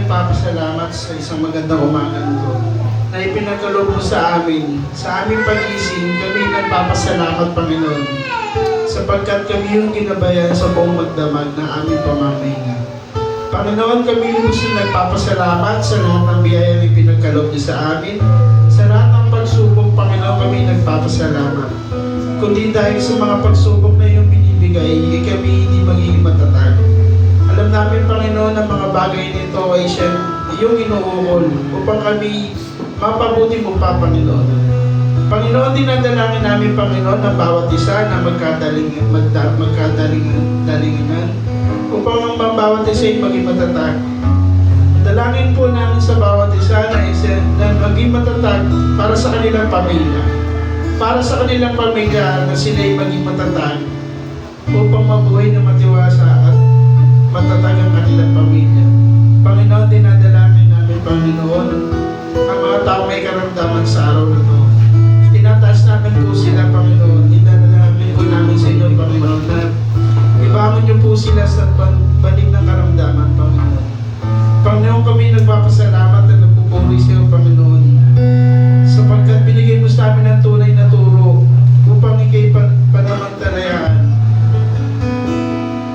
nagpapasalamat sa isang magandang umaga nito na ipinagkaloob mo sa amin. Sa aming pag-ising, kami nagpapasalamat, Panginoon, sapagkat kami yung ginabayan sa buong magdamag ng aming pamamahinga. Panginoon, kami gusto nagpapasalamat sa lahat ng biyaya na ipinagkaloob niyo sa amin. Sa lahat ng pagsubok, Panginoon, kami nagpapasalamat. Kundi dahil sa mga pagsubok na iyong binibigay, kami hindi magiging matatag. Alam namin, Panginoon, ang mga bagay nito ay iyong inuukol upang kami mapabuti mo pa, Panginoon. Panginoon, dinadalangin namin, Panginoon, ang bawat isa na magkadalingan upang ang bawat isa ay maging matatag. Dalangin po namin sa bawat isa na maging matatag para sa kanilang pamilya. Para sa kanilang pamilya na sila ay maging matatag upang mabuhay na matiwasa at matatag ang kanilang pamilya. Panginoon, dinadalangin namin, Panginoon, ang mga tao may karamdaman sa araw na ito. Tinataas namin po sila, Panginoon. Dinadalangin po namin sa inyo, Panginoon, na ibangon niyo po sila sa balik ng karamdaman, Panginoon. Panginoon, kami nagpapasalamat at nagpupuri sa iyo, Panginoon, sapagkat binigay mo sa amin ang tunay na turo upang ikay panamantalayan.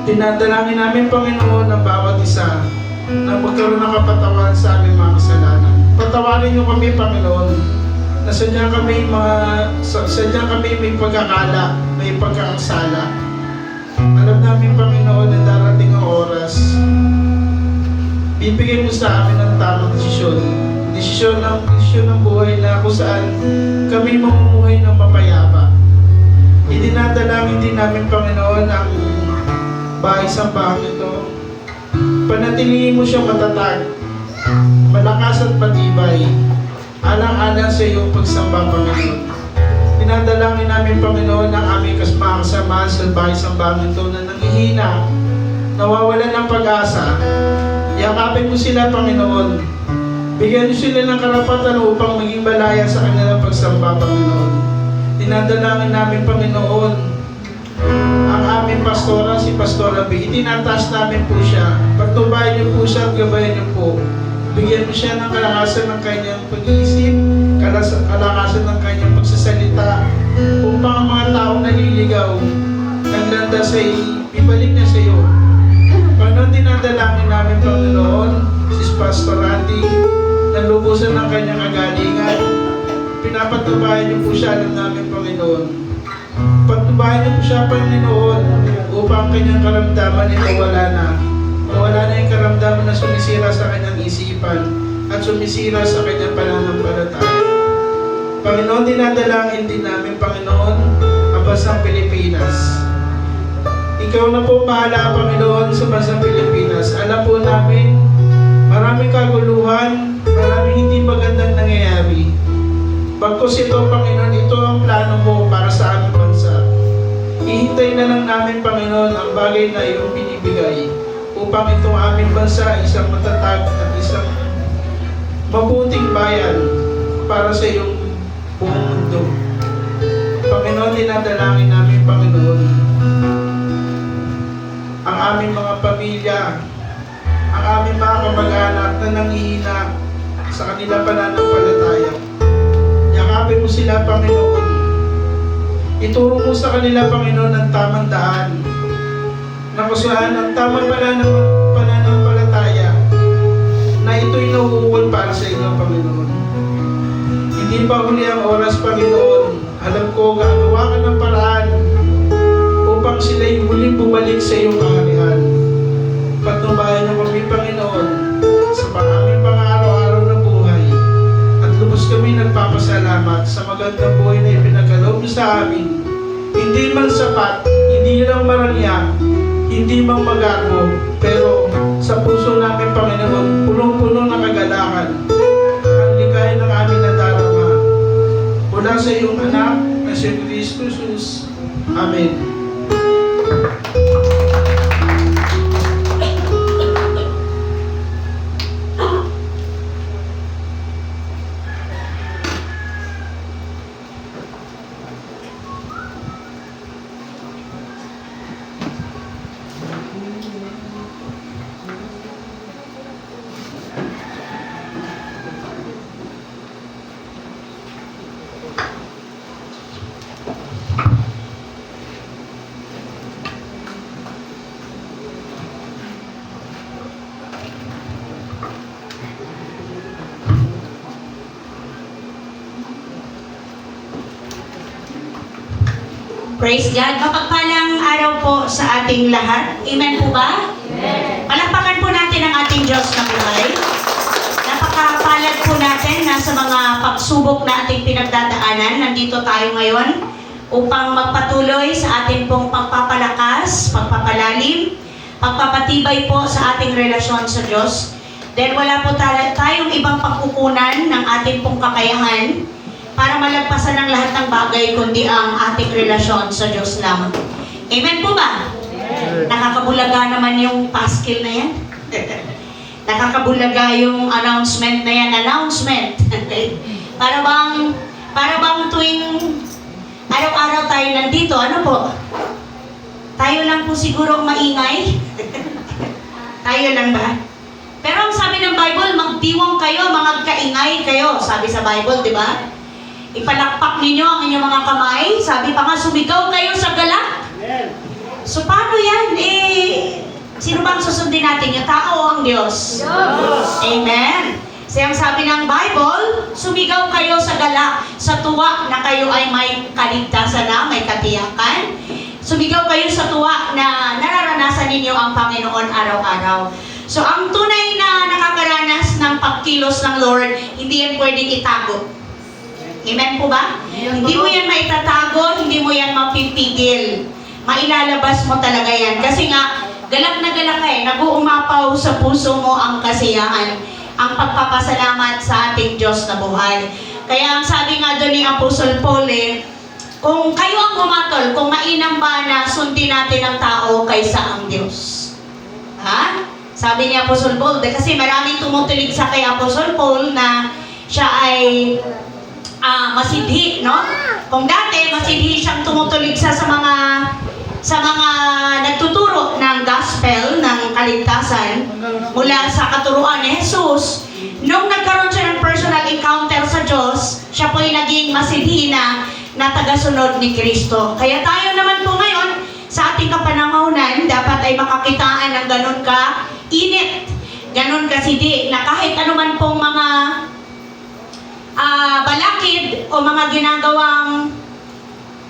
Dinadalangin namin, Panginoon, ang bawat isa na magkaroon ng kapatawan sa aming mga kasalanan. Patawarin niyo kami, Panginoon, na sadyang kami may pagkakala, may pagkakasala. Alam namin, Panginoon, na darating ang oras, bibigay mo sa amin ang tamang desisyon ng buhay na kung saan kami mamumuhay ng mapayapa. Idinadalangin din namin, Panginoon, ang bahay-sambahang ito. Panatilihin mo siyang matatag, malakas at matibay, alang-alang sa iyong pagsamba, Panginoon. Dinadalangin namin, Panginoon, ang aming mga kasamahan sa bahay-sambahang ito na nanghihina, nawawalan ng pag-asa. Yakapin mo sila, Panginoon. Bigyan niyo sila ng karapatan upang maging malaya sa kanilang pagsamba, Panginoon. Dinadalangin namin, Panginoon, ang aming pastora, si Pastora B. Itinataas namin po siya. Pagtubayan niyo po siya at gabayan niyo po. Bigyan mo siya ng kalakasan ng kanyang pag-iisip, kalakasan ng kanyang pagsasalita, upang ang mga taong naliligaw, naglanda sa ibalik niya sa iyo. Panginoon, dinadalangin namin, Panginoon, si Pastor Randy, na lubusan ng kanyang kagalingan. Pinapatubayan niyo po siya, alam namin, Panginoon. Patubayan niyo po siya, Panginoon, upang kanyang karamdaman ay wala na. Wala na yung karamdaman na sumisira sa kanyang isipan at sumisira sa kanyang pananampalataya. Panginoon, dinadalangin din namin, Panginoon, ang bansang Pilipinas. Ikaw na po bahala, Panginoon, sa bansang Pilipinas. Alam po namin, maraming kaguluhan, maraming hindi magandang nangyayari. Bagkus ito, Panginoon, ito ang plano mo para sa aming bansa. Ihintay na lang namin, Panginoon, ang bagay na iyong binibigay upang itong aming bansa isang matatag at isang mabuting bayan para sa iyong buong mundo. Panginoon, dinadalangin namin, Panginoon, ang aming mga pamilya, ang aming mga kamag-anak na nanghihina sa kanilang pananampalataya. Yakapin mo sila, Panginoon. Ituro mo sa kanila, Panginoon, ang tamang daan na kusahan ang tamang pananampalataya na ito'y nauukol para sa inyo, Panginoon. Hindi pa huli ang oras, Panginoon. Alam ko, gagawa ka ng paraan upang sila'y muling bumalik sa iyong kaharian. Patnubayan niyo kami, Panginoon, sa aming pang-araw-araw na buhay. At lubos kami nagpapasalamat sa magandang buhay na ipinagkaloob niyo sa amin. Hindi man sapat, hindi lang marangya, hindi mang magarbo, pero sa puso namin, Panginoon, punong-puno ng kagalakan. Ang ligaya ng aming nadarama. Mula sa iyong anak na si Kristo Jesus. Amen. Praise God. Mapagpalang araw po sa ating lahat. Amen po ba? Amen. Palakpakan po natin ang ating Diyos na buhay. Napakapalad po natin na sa mga pagsubok na ating pinagdadaanan. Nandito tayo ngayon upang magpatuloy sa ating pong pagpapalakas, pagpapalalim, pagpapatibay po sa ating relasyon sa Diyos. Dahil wala po tayong ibang pagkukunan ng ating pong kakayahan para malagpasan ang lahat ng bagay kundi ang ating relasyon sa Diyos lamang. Amen po ba? Amen. Nakakabulaga naman yung paskil na yan. Nakakabulaga yung announcement na yan. Announcement. para bang tuwing araw-araw tayo nandito, ano po? Tayo lang po siguro maingay. Tayo lang ba? Pero ang sabi ng Bible, magdiwang kayo, magkaingay kayo. Sabi sa Bible, di ba? Ipalakpak ninyo ang inyong mga kamay. Sabi pa nga, sumigaw kayo sa galak. So paano yan? Sino bang susundin natin? Yung tao o ang Diyos? Diyos. Amen. Kasi ang sabi ng Bible, sumigaw kayo sa galak, sa tuwa na kayo ay may kaligtasan na, may katiyakan. Sumigaw kayo sa tuwa na nararanasan ninyo ang Panginoon araw-araw. So ang tunay na nakakaranas ng pagkilos ng Lord, hindi yan pwedeng itago. Amen po ba? Hindi mo yan maitatago, hindi mo yan mapipigil. Mailalabas mo talaga yan. Kasi nga, galak na galak ka nag-uumapaw sa puso mo ang kasiyahan, ang pagpapasalamat sa ating Diyos na buhay. Kaya ang sabi nga doon ni Apostle Paul, kung kayo ang bumatol, kung mainam ba na sundin natin ang tao kaysa ang Diyos? Ha? Sabi ni Apostle Paul, kasi maraming tumutulig sa kay Apostle Paul na siya ay masidhi, no? Kung dati masidhi siyang tumutulig sa mga nagtuturo ng gospel ng kaligtasan mula sa katuruan ni Jesus, nung nagkaroon siya ng personal encounter sa Diyos, siya po ay naging masidhi na tagasunod ni Kristo. Kaya tayo naman po ngayon sa ating kapanahonan dapat ay makakitaan ng ganun ka init, ganun kasidhi na kahit anuman pong mga balakid o mga ginagawang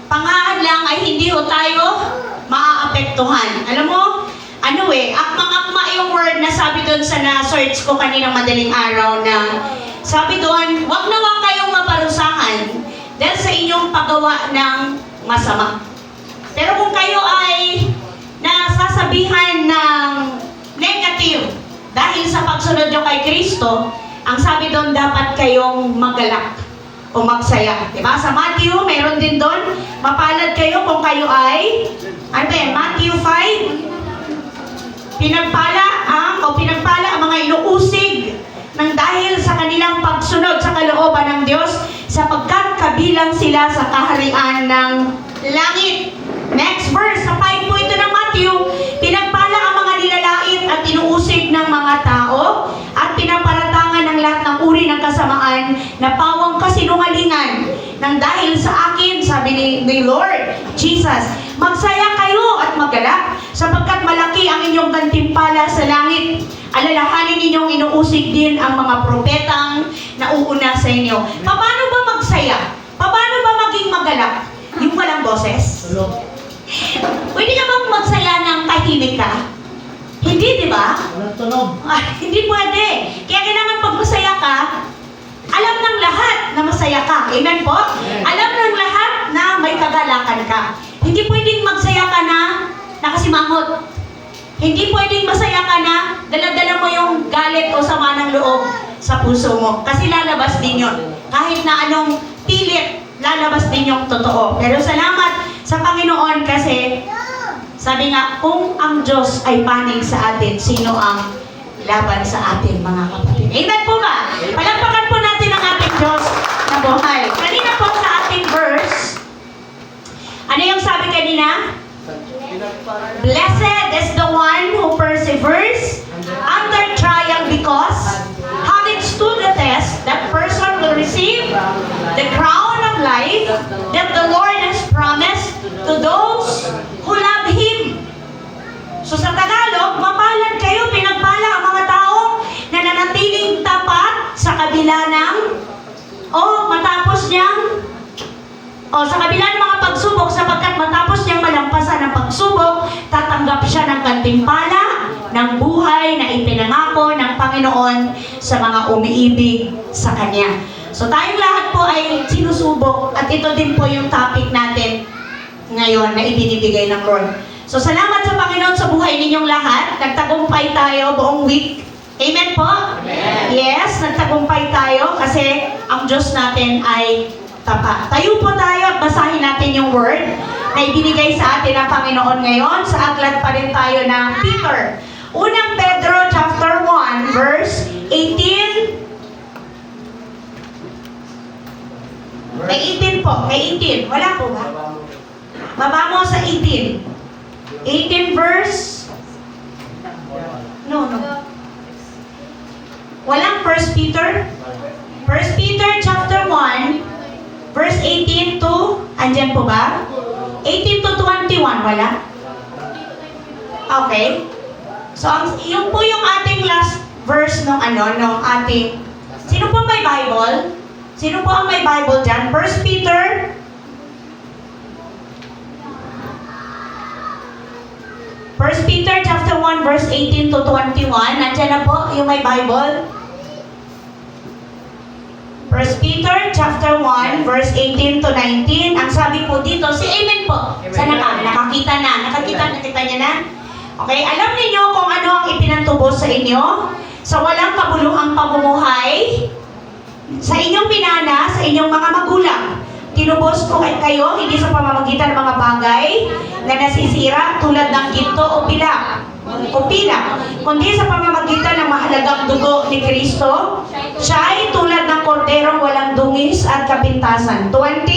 pang-aadlang ay hindi ho tayo maaapektuhan. Alam mo, akmang-akma yung word na sabi doon sa na-search ko kaninang madaling araw na sabi doon, wag na wag kayong maparusahan dahil sa inyong paggawa ng masama. Pero kung kayo ay nasasabihan ng negative dahil sa pagsunod nyo kay Kristo, ang sabi doon, dapat kayong magalak o magsaya. Diba? Sa Matthew, meron din doon, mapalad kayo kung kayo ay, Matthew 5, pinagpala ang mga inuusig ng dahil sa kanilang pagsunod sa kalooban ng Diyos, sapagkat kabilang sila sa kaharian ng langit. Next verse, sa 5 po ito ng Matthew, pinagpala ang mga nilalait at inuusig ng mga tao at pinaparatangan ng lahat ng uri ng kasamaan na pawang kasinungalingan nang dahil sa akin, sabi ni Lord Jesus, magsaya kayo at magalak sapagkat malaki ang inyong gantimpala sa langit. Alalahanin ninyong inuusig din ang mga propetang nauuna sa inyo. Paano ba magsaya? Paano ba maging magalak? Yung walang boses? Pwede ka bang magsaya ng tahimik ka? Hindi, di ba? Walang tunog. Hindi pwede. Kaya kailangan pag masaya ka, alam ng lahat na masaya ka. Amen po? Amen. Alam ng lahat na may kagalakan ka. Hindi pwedeng magsaya ka na nakasimangot. Hindi pwedeng masaya ka na dala-dala mo yung galit o sama ng loob sa puso mo. Kasi lalabas din yun. Kahit na anong pilit, lalabas din yung totoo. Pero salamat sa Panginoon kasi sabi nga, kung ang Diyos ay panig sa atin, sino ang laban sa atin, mga kapatid? Amen po ba? Palagpakan po natin ang ating Diyos na buhay. Kanina po sa ating verse, ano yung sabi kanina? Blessed is the one who perseveres under trial because having stood the test, that person will receive the crown of life that the Lord has promised to those who love Him. So sa Tagalog, mapalad kayo, pinagpala ang mga tao na nanatiling tapat sa kabila ng sa kabila ng mga pagsubok sapagkat matapos niyang malampasan ang pagsubok, tatanggap siya ng gantimpala ng buhay na ipinangako ng Panginoon sa mga umiibig sa Kanya. So tayong lahat po ay sinusubok at ito din po yung topic natin ngayon na ibinibigay ng Lord. So salamat sa Panginoon sa buhay ninyong lahat. Nagtagumpay tayo buong week. Amen po? Amen. Yes, nagtagumpay tayo kasi ang Diyos natin ay tapat. Tayo po tayo at basahin natin yung word na ibinigay sa atin ng Panginoon ngayon. Sa aklat pa rin tayo ng Peter. Unang Pedro chapter 1 verse 18. May 18 po, may 18. Wala po ba? Baba mo sa 18. 18 verse. No. Walang 1 Peter. 1 Peter chapter 1 verse 18 to, andyan po ba? 18 to 21, wala? Okay. So, yung po yung ating last verse nung ating, sino po may Bible? Sino po ang may Bible dyan? 1 Peter 1 Peter chapter 1 verse 18 to 21. Nandiyan na po yung may Bible. 1 Peter chapter 1 verse 18 to 19. Ang sabi po dito, si Amen po. Sana ka? Nakakita niya na? Okay, alam niyo kung ano ang ipinantubos sa inyo? Sa walang kabuluhang pamumuhay, sa inyong pinana, sa inyong mga magulang. Tinubos ko kayo, hindi sa pamamagitan ng mga bagay na nasisira tulad ng ginto o pilak, kundi sa pamamagitan ng mahalagang dugo ni Kristo. Siya ay tulad ng korderong walang dungis at kapintasan. 20,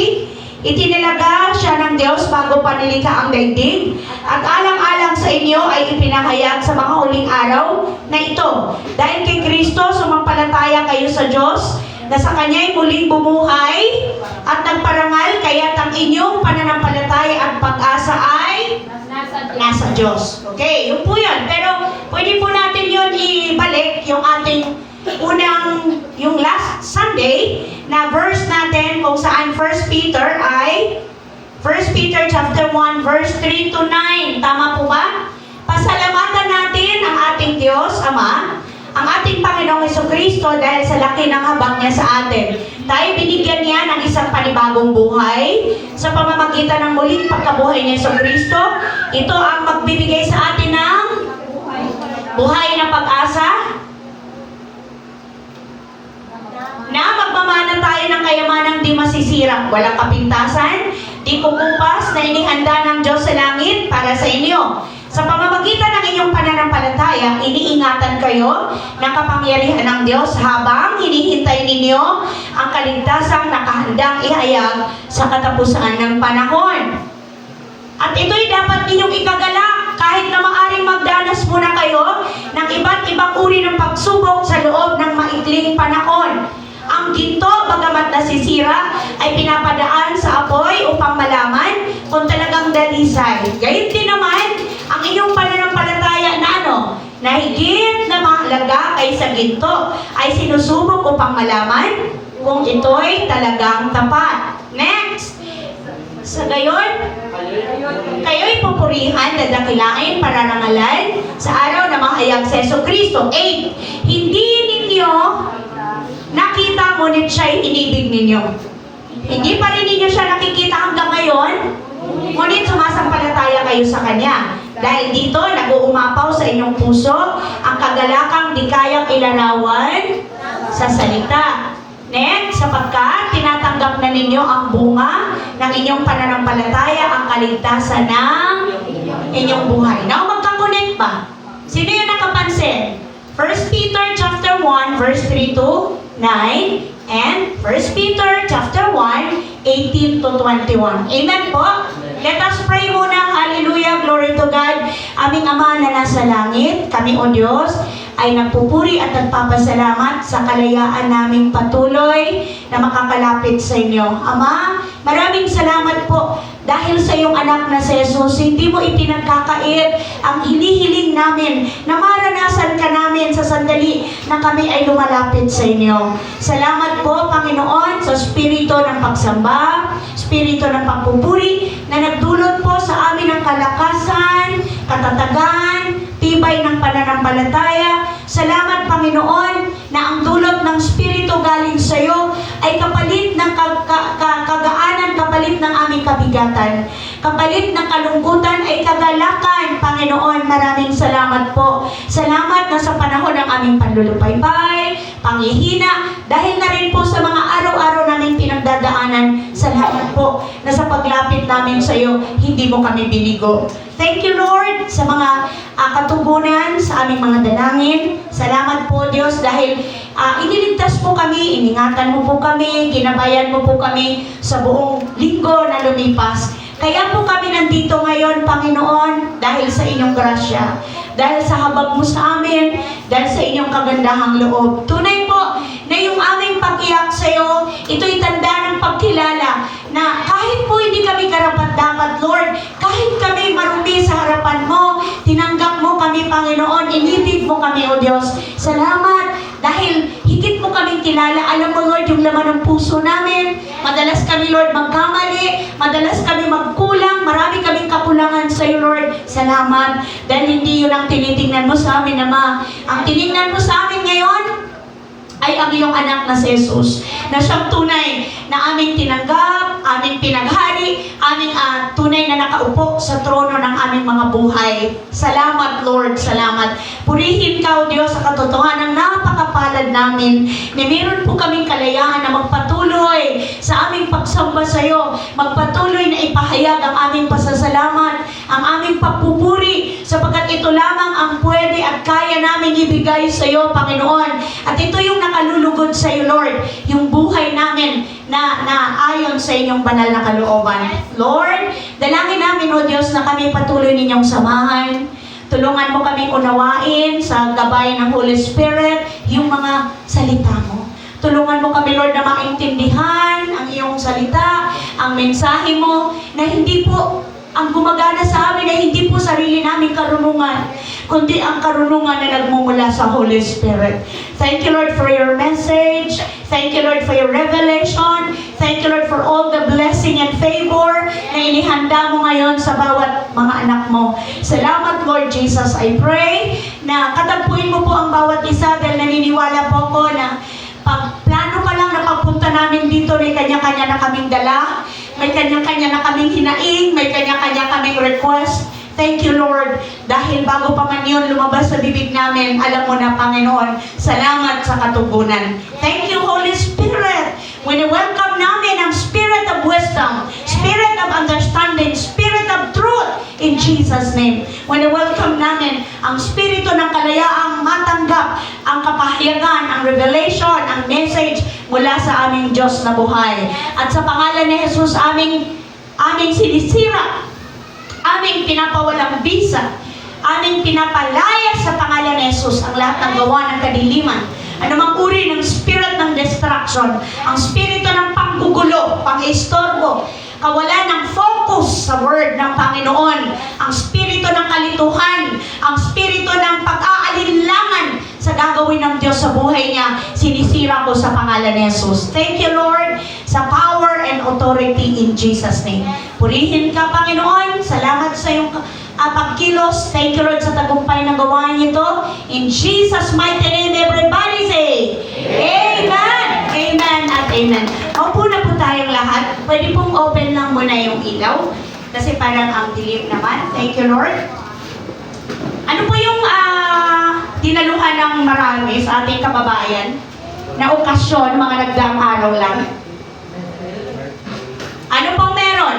itinilaga siya ng Diyos bago pa nilikha ang daigdig, at alang-alang sa inyo ay ipinahayag sa mga huling araw na ito. Dahil kay Kristo, sumampalataya kayo sa Diyos, na sa Kanya'y muling bumuhay at nagparangal, kaya't ang inyong pananampalataya at pag-asa ay nasa Diyos. Okay, yun po yun. Pero pwede po natin yun ibalik yung ating yung last Sunday na verse natin kung saan 1 Peter ay 1 Peter chapter 1 verse 3 to 9. Tama po ba? Pasalamatan natin ang ating Diyos, Ama, ang ating Panginoong Jesucristo dahil sa laki ng habag niya sa atin. Tayo binigyan niya ng isang panibagong buhay sa pamamagitan ng muling pagkabuhay ni Jesucristo. Ito ang magbibigay sa atin ng buhay na pag-asa, na magmamana tayo ng kayamanang di masisirang, walang kapintasan, di kukupas, na inihanda ng Diyos sa langit para sa inyo. Sa pamamagitan ng inyong pananampalataya, iniingatan kayo ng kapangyarihan ng Diyos habang hinihintay ninyo ang kaligtasang nakahandang ihayag sa katapusan ng panahon. At ito'y dapat ninyong ikagalak kahit na maaring magdanas muna kayo ng iba't ibang uri ng pagsubok sa loob ng maikling panahon. Ang ginto, bagamat nasisira, ay pinapadaan sa apoy upang malaman kung talagang dalisay. Gayun din naman, ang inyong pananampalataya na higit na mahalaga kaysa ginto, ay sinusubok upang malaman kung ito'y talagang tapat. Next! Sa gayon, kayo'y pupurihan, dadakilain, pararangalan sa araw na mahayag sa Jesucristo. 8. Hindi ninyo nakita, ngunit siya'y inibig ninyo. Hindi pa rin ninyo siya nakikita hanggang ngayon, ngunit sumasampalataya kayo sa Kanya. Dahil dito, nag-uumapaw sa inyong puso ang kagalakang di kayang ilarawan sa salita. Next, sapagkat tinatanggap na ninyo ang bunga ng inyong pananampalataya, ang kaligtasan ng inyong buhay. Now, magkakonect ba? Sino yung nakapansin? 1 Peter chapter 1 verse 3 to 9 and 1 Peter chapter 1 18 to 21. Amen po? Let us pray muna. Hallelujah, glory to God. Aming Ama na nasa langit, kami o Diyos ay nagpupuri at nagpapasalamat sa kalayaan naming patuloy na makakalapit sa inyo. Ama, maraming salamat po dahil sa iyong anak na si Jesus. Hindi mo ipinagkakait ang hinihiling namin na maranasan ka namin sa sandali na kami ay lumalapit sa inyo. Salamat po, Panginoon, sa spirito ng pagsamba, spirito ng pagpupuri na nagdulot po sa amin ng kalakasan, katatagan, tibay ng pananampalataya. Salamat, Panginoon, na ang dulot ng spirito galing sa iyo ay kapalit ng kagaanan, kapalit ng aming kabigatan, kapalit ng kalungkutan ay kagalakan. Panginoon, maraming salamat po. Salamat na sa panahon ng aming panlulupaypay, panghihina, dahil na rin po sa mga araw-araw naming pinagdadaanan. Salamat po na sa paglapit namin sa iyo, hindi mo kami binigo. Thank you, Lord, sa mga katugunan sa aming mga dalangin. Salamat po, Diyos, dahil iniligtas po kami, iningatan mo po kami, ginabayan mo po kami sa buong linggo na lumipas. Kaya po kami nandito ngayon, Panginoon, dahil sa inyong grasya, dahil sa habag mo sa amin, dahil sa inyong kagandahang loob. Tunay po na yung aming pag-iyak sa iyo, ito'y tanda ng pagkilala na kahit po hindi kami karapat-dapat, Lord, kahit kami marumi sa harapan mo, tinanggap mo kami, Panginoon, inibig mo kami, O Diyos. Salamat dahil higit mo kaming kilala. Alam mo, Lord, yung laman ng puso namin. Madalas kami, Lord, magkamali. Madalas kami magkulang. Marami kaming kakulangan sa iyo, Lord. Salamat dahil hindi yun ang tinitingnan mo sa amin, Ama. Ang tinignan mo sa amin ngayon ay ang iyong anak na si Jesus, na siyang tunay na aming tinanggap, aming pinaghari, aming tunay na nakaupo sa trono ng aming mga buhay. Salamat, Lord, salamat. Purihin ka, O Diyos, sa katotohanan ng napakapalad namin, na meron po kaming kalayaan na magpatuloy sa aming pagsamba sa iyo, magpatuloy na ipahayag ang aming pasasalamat, ang aming pagpupuri, sapagkat ito lamang ang pwede at kaya namin ibigay sa iyo, Panginoon. At ito yung nakalulugod sa iyo, Lord, yung buhay namin na ayon sa inyong banal na kalooban. Lord, dalangin namin, O Diyos, na kami patuloy ninyong samahan. Tulungan mo kaming unawain sa gabay ng Holy Spirit yung mga salita mo. Tulungan mo kami, Lord, na maintindihan ang iyong salita, ang mensahe mo, na hindi po ang gumagana sa amin ay hindi po sarili naming karunungan, kundi ang karunungan na nagmumula sa Holy Spirit. Thank you, Lord, for your message. Thank you, Lord, for your revelation. Thank you, Lord, for all the blessing and favor na inihanda mo ngayon sa bawat mga anak mo. Salamat, Lord Jesus. I pray na katagpuin mo po ang bawat isa dahil naniniwala po ako na pag plano pa lang na pagpunta namin dito, may kanya-kanya na kaming dala. May kanya-kanya na kaming hinaing, may kanya-kanya kaming request. Thank you, Lord, dahil bago pa man yun lumabas sa bibig namin, alam mo na, Panginoon, salamat sa katugunan. Thank you, Holy Spirit. Wini-welcome namin ang Spirit of wisdom, Spirit of understanding, Spirit of truth, in Jesus' name. Wini-welcome namin ang Spirito ng kalayaang matanggap ang kapahayagan, ang revelation, ang message mula sa aming Diyos na buhay. At sa pangalan ni Jesus, aming sinisira, aming pinapawalang bisa, aming pinapalaya sa pangalan ni Jesus ang lahat ng gawa ng kadiliman. Anumang uri ng spirit ng destruction, ang spirito ng panggugulo, pang-istorbo, kawalan ng focus sa word ng Panginoon, ang spirito ng kalituhan, ang spirito ng pag-aalinlangan sa gagawin ng Diyos sa buhay niya, sinisira ko sa pangalan ni Jesus. Thank you, Lord, sa power and authority in Jesus' name. Purihin ka, Panginoon. Salamat sa iyong pagkilos. Thank you, Lord, sa tagumpay ng gawain nito. In Jesus' mighty name, everybody say, Amen! Amen at Amen. Maupo na po tayong lahat. Pwede pong open lang muna yung ilaw. Kasi parang ang dilim naman. Thank you, Lord. Ano po yung dinaluhan ng marami sa ating kababayan na okasyon, mga nagdaang araw lang? Ano pong meron?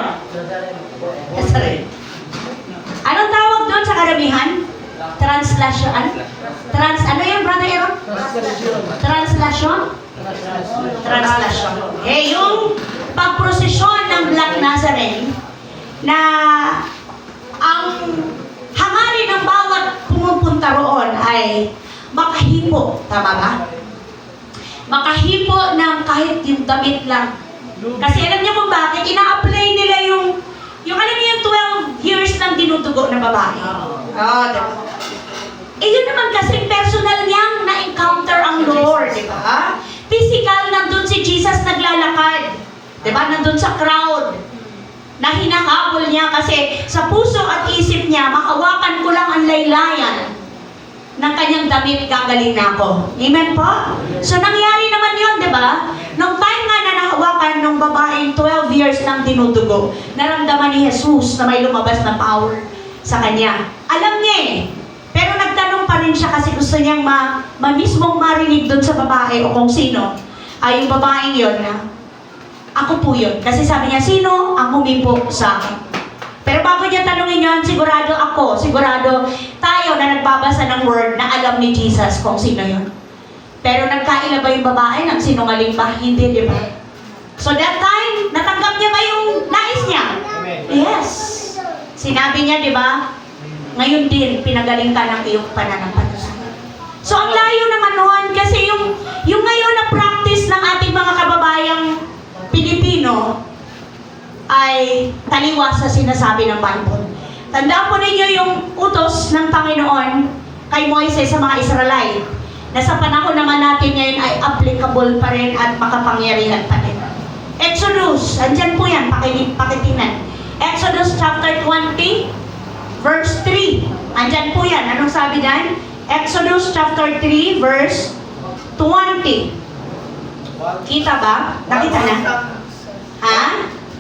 Anong tawag doon sa karamihan? Translation? Ano yung brother Aaron? Translation? Translation. Okay, yung pagprosesyon ng Black Nazarene na ang hangarin ng bawat pumupunta roon ay makahipo. Tama ba? Makahipo ng kahit yung damit lang. Kasi alam niyo kung bakit? Ina-apply nila yung alam niyo yung 12 years ng dinudugo na babae. Diba? Yun naman kasi personal niyang ba? Nandun sa crowd na hinahabol niya kasi sa puso at isip niya, mahawakan ko lang ang laylayan ng kanyang damit, gagaling na ako. Amen po? So nangyari naman yun, di ba? Nung time nga na nahawakan ng babaeng 12 years nang dinudugo, naramdaman ni Jesus na may lumabas na power sa kanya. Alam niya eh. Pero nagtanong pa rin siya kasi gusto niyang mismong marinig doon sa babae o kung sino ay yung babaeng yun na ako po yun. Kasi sabi niya, sino ang humipo sa akin? Pero bago niya tanungin yun, sigurado tayo na nagbabasa ng word na alam ni Jesus kung sino yun. Pero nagkaila ba yung babae? Nagsinungaling ba? Hindi, di ba? So that time, natanggap niya ba yung nais niya? Yes. Sinabi niya, di ba? Ngayon din, pinagaling ka ng iyong pananampalataya. So ang layo naman noon, kasi yung ngayon na practice ng ating mga kababayang Pilipino, ay taliwas sa sinasabi ng Bible. Tandaan po ninyo yung utos ng Panginoon kay Moises sa mga Israelite na sa panahon naman natin ngayon ay applicable pa rin at makapangyarihan pa rin. Exodus, andyan po yan, pakitingnan. Exodus chapter 20, verse 3. Andyan po yan. Anong sabi dyan? Exodus chapter 3, verse 20. Kita ba? Nakita na? Ha?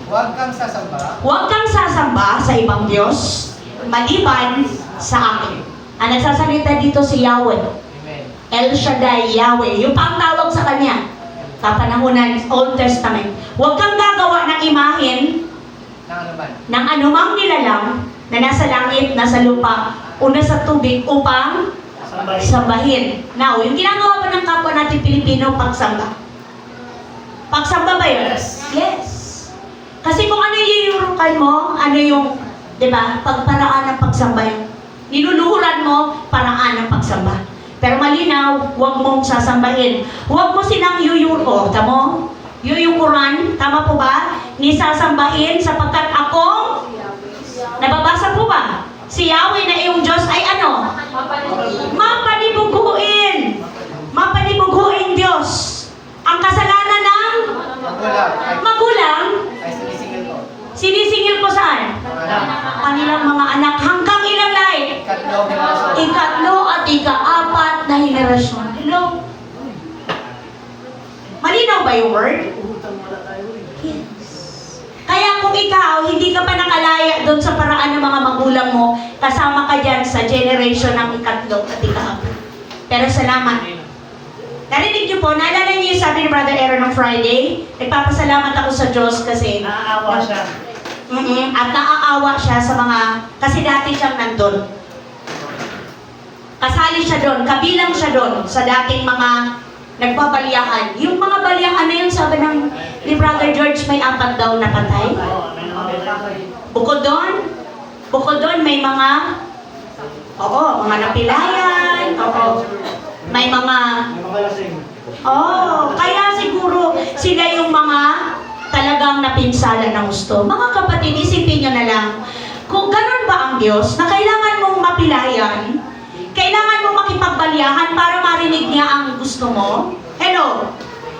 Huwag kang sasamba. Huwag kang sasamba sa ibang Diyos maliban sa akin. Ang nagsasalita dito si Yahweh. Amen. El Shaddai, Yahweh. Yung pangtawag sa kanya. Kapanahunan, Old Testament. Huwag kang gagawa ng imahen ng anumang nilalang na nasa langit, nasa lupa, o nasa tubig upang sambahin. Now, yung ginagawa ba ng kapwa natin Pilipino, pagsamba? Pagsamba ba yun? Yes. Kasi kung ano yung yurukan mo, ano yung, di ba, pagparaan ng pagsamba yun. Niluluhuran mo, paraan ng pagsamba. Pero malinaw, huwag mong sasambahin. Huwag mo silang yuyuro. Tamo? Yuyukuran, tama po ba? Ni sasambahin sapagkat akong, nababasa po ba? Si Yahweh na iyong Diyos ay ano? Mapanibuguin. Mapanibuguin Diyos. Ang kasalanan ng magulang, Ay sinisingil ko. sinisingil ko saan? Kanilang mga anak. Hanggang ilang life? Ikatlo at ikaapat na henerasyon. Hello? Malinaw ba yung word? Yes. Kaya kung ikaw, hindi ka pa nakalaya doon sa paraan ng mga magulang mo, kasama ka dyan sa generation ng ikatlo at ikaapat. Pero salamat. Narinig niyo po, naalala niyo yung sabi ni Brother Aaron ng Friday? Nagpapasalamat ako sa Diyos kasi Naaawa siya. at naaawa siya sa mga, kasi dati siyang nandun. Kasali siya doon, kabilang siya doon sa dating mga nagbabaliyahan. Yung mga baliyahan na yun, sabi ng ni Brother George, may 4 daw na patay. Bukod doon, may mga, mga napilayan, may mga, kaya siguro sila yung mga talagang napinsala ng gusto. Mga kapatid, isipin nyo na lang, kung ganun ba ang Diyos, na kailangan mong mapilayan, kailangan mong makipagbaliyahan para marinig niya ang gusto mo? Hello?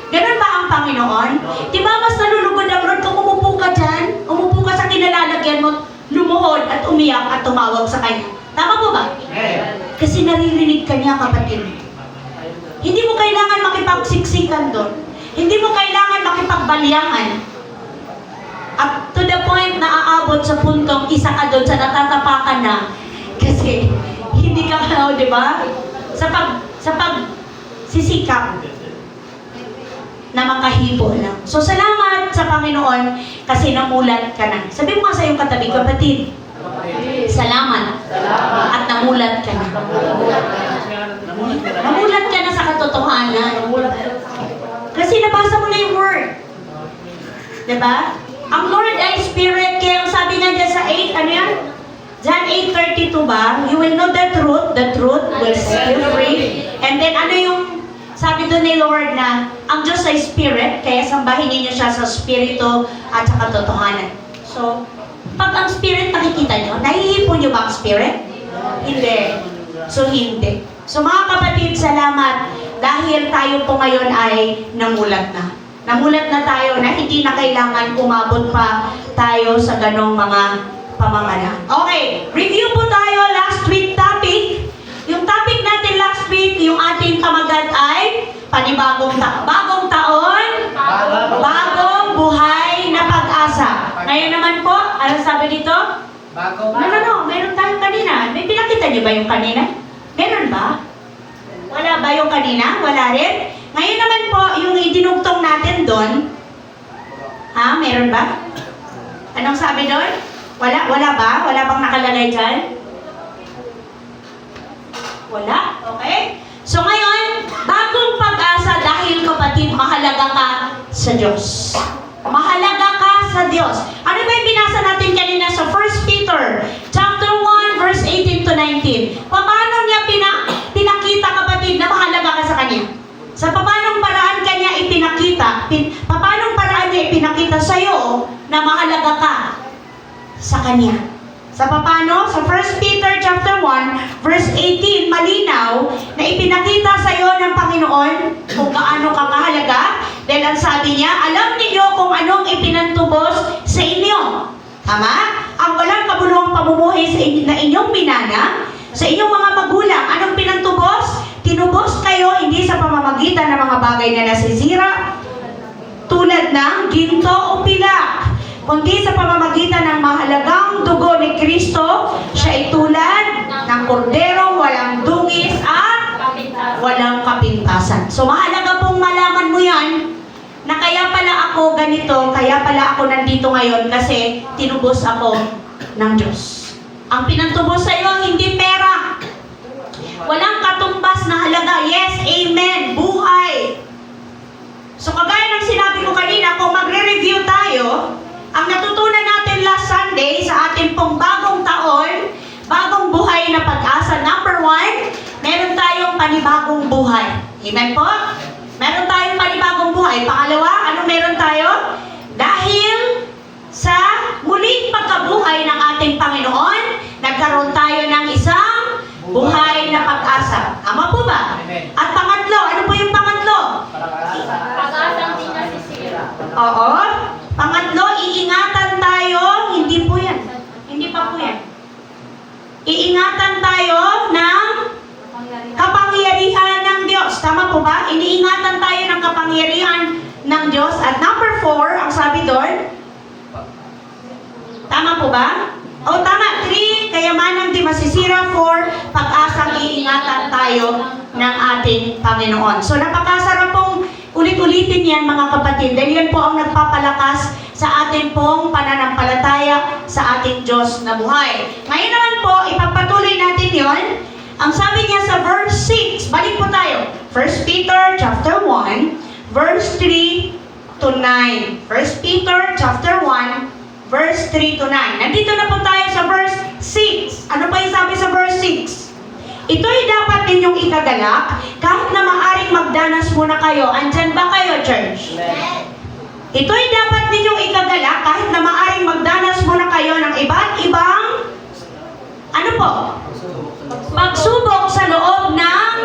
Ganun ba ang Panginoon? Di ba mas nalulugod ang Lord kung umupo ka dyan? Umupo ka sa kinalalagyan mo, lumuhod at umiyak at tumawag sa Kanya. Tama po ba? Kasi naririnig ka niya, kapatid. Hindi mo kailangan makipagsiksikan doon. Hindi mo kailangan makipagbaliyahan. Up to the point na aabot sa puntong isa ka doon sa natatapakan na. Kasi hindi ka, di ba? Sa pagsisikap na makahibo lang. So salamat sa Panginoon kasi namulat ka na. Sabi mo nga sa iyong katabi, kapatid, salamat. At namulat ka na. Namulat ka na sa katotohanan. Kasi nabasa mo na yung word. Diba? Ang Lord ay Spirit, kaya ang sabi nga dyan sa 8, ano yan? John 8:32 ba? You will know the truth will set you free. And then ano yung sabi doon ni Lord na ang Diyos ay Spirit, kaya sambahin niyo siya sa Spirito at sa katotohanan. So, pag ang Spirit nakikita nyo, nahihipon nyo ba ang Spirit? Hindi. So, hindi. So, mga kapatid, salamat dahil tayo po ngayon ay namulat na. Namulat na tayo na hindi na kailangan umabot pa tayo sa ganong mga pamamahala. Okay, review po tayo last week topic. Yung topic natin last week, yung ating kamagat ay panibagong taon. Bagong taon, bagong buhay na pag-asa. Ngayon naman po, ano sabi dito? No. Meron tayong kanina. May pinakita niyo ba yung kanina? Meron ba? Wala ba yung kanina? Wala rin? Ngayon naman po, yung idinugtong natin doon, meron ba? Anong sabi doon? Wala ba? Wala bang nakalagay dyan? Wala? Okay? So ngayon, bagong pag-asa dahil kapatid, mahalaga ka sa Diyos. Mahalaga ka sa Diyos. Ano ba yung binasa natin kanina sa 1 Peter chapter 1 verse 18 to 19? Paano niya pinakita kapatid na mahalaga ka sa Kanya? Sa paanong paraan Kanya ipinakita? Paanong paraan niya ipinakita sa iyo na mahalaga ka sa Kanya? Sa paano? Sa 1 Peter chapter 1 verse 18, malinaw na ipinakita sa iyo ng Panginoon kung gaano ka mahalaga. Dahil ang sabi niya, alam niyo kung anong ipinantubos sa inyo. Tama? Ang walang kabuluhang pamumuhay na inyong minana, sa inyong mga magulang, anong pinantubos? Tinubos kayo hindi sa pamamagitan ng mga bagay na nasisira, tulad ng ginto o pilak, kundi sa pamamagitan ng mahalagang dugo ni Kristo. Siya ay tulad ng kordero, walang dungis at walang kapintasan. So mahalaga pong malaman mo yan, na kaya pala ako ganito, kaya pala ako nandito ngayon kasi tinubos ako ng Diyos. Ang pinantubos sa iyo, hindi pera. Walang katumbas na halaga. Yes, amen. Buhay. So kagaya ng sinabi ko kanina, kung magre-review tayo, ang natutunan natin last Sunday sa ating pong bagong taon, bagong buhay na pag-asa. Number 1, meron tayong panibagong buhay. Amen po? Meron tayong panibagong buhay. Pangalawa, ano meron tayo? Dahil sa muling pagkabuhay ng ating Panginoon, nagkaroon tayo ng isang buhay na pag-asa. Tama po ba? Amen. At pangatlo, ano po yung pangatlo? Pag-asang di nasisira. Oo. Pangatlo, iingatan tayo. Hindi po yan. Hindi pa po yan. Iingatan tayo ng kapangyarihan ng Diyos. Tama po ba? Iniingatan tayo ng kapangyarihan ng Diyos. At number 4, ang sabi doon, tama po ba? O tama, 3, kayamanang di masisira. 4, pag-asang iingatan tayo ng ating Panginoon. So napakasarap pong ulit-ulitin yan mga kapatid. Dahil yan po ang nagpapalakas sa ating pong pananampalataya sa ating Diyos na buhay. Ngayon naman po, ipagpatuloy natin yon. Ang sabi niya sa verse 6, balik po tayo. 1 Peter chapter 1, verse 3 to 9. 1 Peter chapter 1, verse 3 to 9. Nandito na po tayo sa verse 6. Ano pa yung sabi sa verse 6? Ito'y dapat ninyong ikagalak kahit na maaring magdanas muna kayo. Andyan ba kayo, church? Ito'y dapat ninyong ikagalak kahit na maaring magdanas muna kayo ng iba't ibang ano po? Pagsubok sa loob ng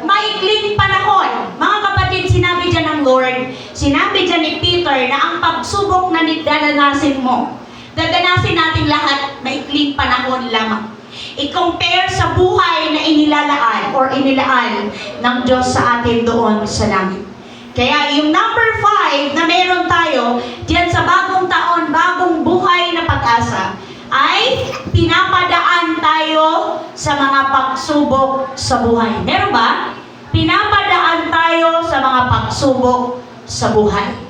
maikling panahon. Mga kapatid, sinabi dyan ng Lord, sinabi dyan ni Peter na ang pagsubok na dadanasin mo, dadanasin natin lahat maikling panahon lamang. I-compare sa buhay na inilalaan or inilaan ng Diyos sa atin doon sa langit. Kaya yung number 5 na meron tayo diyan sa bagong taon, bagong buhay na pag-asa, ay pinapadaan tayo sa mga pagsubok sa buhay. Meron ba? Pinapadaan tayo sa mga pagsubok sa buhay.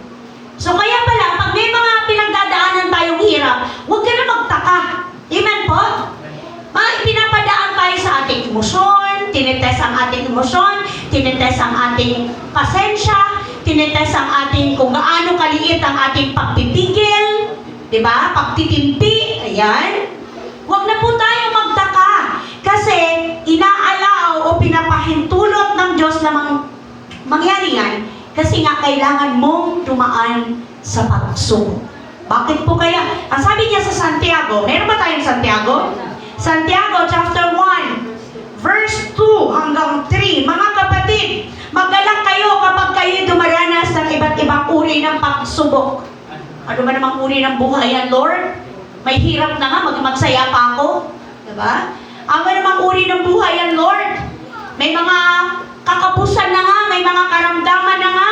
So kaya pala, pag may mga pinagdadaanan tayong hirap, huwag ka na magtaka. Amen po? Pinapadaan tayo sa ating emosyon, tinitest ang ating emosyon, tinitest ang ating pasensya, tinitest ang ating kung gaano kaliit ang ating pagpipigil, di ba? Pagtitimpi, ayan. Huwag na po tayo magtaka kasi inaalaw o pinapahintulot ng Diyos na mangyari yan kasi nga kailangan mong dumaan sa pagsubok. Bakit po kaya? Ang sabi niya sa Santiago, meron ba tayong Santiago? Santiago chapter 1, verse 2 hanggang 3. Mga kapatid, magalak kayo kapag kayo dumaranas ng iba't ibang uri uri ng pagsubok. Ano ba namang uri ng buhay yan, Lord? May hirap na nga, magsaya pa ako. Diba? Ano ba namang uri ng buhay yan, Lord? May mga kakapusan na nga, may mga karamdaman na nga.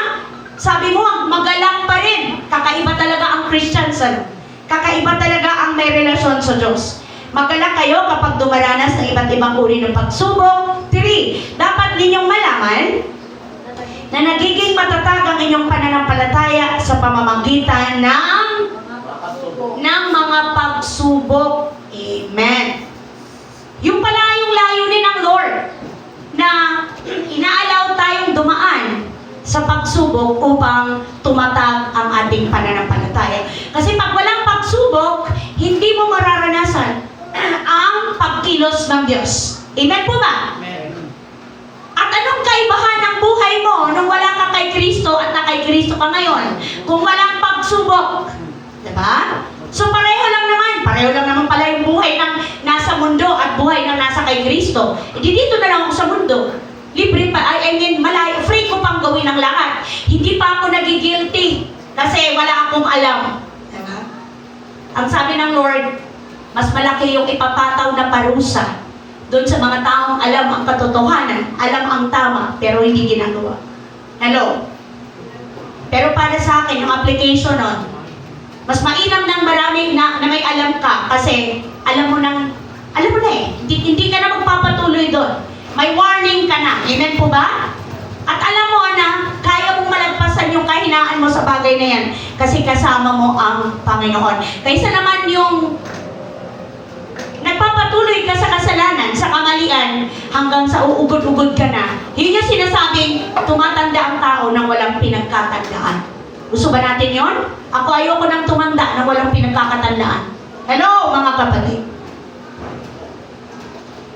Sabi mo, magalak pa rin. Kakaiba talaga ang Christians, ano? Kakaiba talaga ang may relasyon sa Diyos. Magalak kayo kapag dumaranas ng iba't ibang uri ng pagsubok. 3, dapat ninyong malaman na nagiging matatag ang inyong pananampalataya sa pamamagitan ng mga pagsubok. Amen. Yung pala yung layunin ng Lord na inaalaw tayong dumaan sa pagsubok upang tumatag ang ating pananampalataya. Kasi pag walang pagsubok, hindi mo mararanasan ang pagkilos ng Diyos. Amen po ba? Amen. At anong kaibahan ng buhay mo nung wala ka kay Kristo at na kay Kristo ka ngayon? Kung walang pagsubok. Diba? So pareho lang naman pala yung buhay ng nasa mundo at buhay ng nasa kay Kristo. Hindi dito na lang ako sa mundo. Libre pa, malayo, free ko pang gawin ang lahat. Hindi pa ako nagigilty kasi wala akong alam. Diba? Ang sabi ng Lord, mas malaki yung ipapataw na parusa doon sa mga taong alam ang katotohanan, alam ang tama, pero hindi ginagawa. Hello? Pero para sa akin, yung application nun, mas mainam ng maraming na may alam ka kasi alam mo na eh, hindi ka na magpapatuloy doon. May warning ka na. Amen po ba? At alam mo na kaya mong malagpasan yung kahinaan mo sa bagay na yan kasi kasama mo ang Panginoon. Kaysa naman yung nagpapatuloy ka sa kasalanan, sa kamalian, hanggang sa uugod-ugod ka na. Yun yung sinasabing tumatanda ang tao nang walang pinagkatandaan. Gusto ba natin yon? Ako ayoko nang tumanda nang walang pinagkakatandaan. Hello, mga kapatid.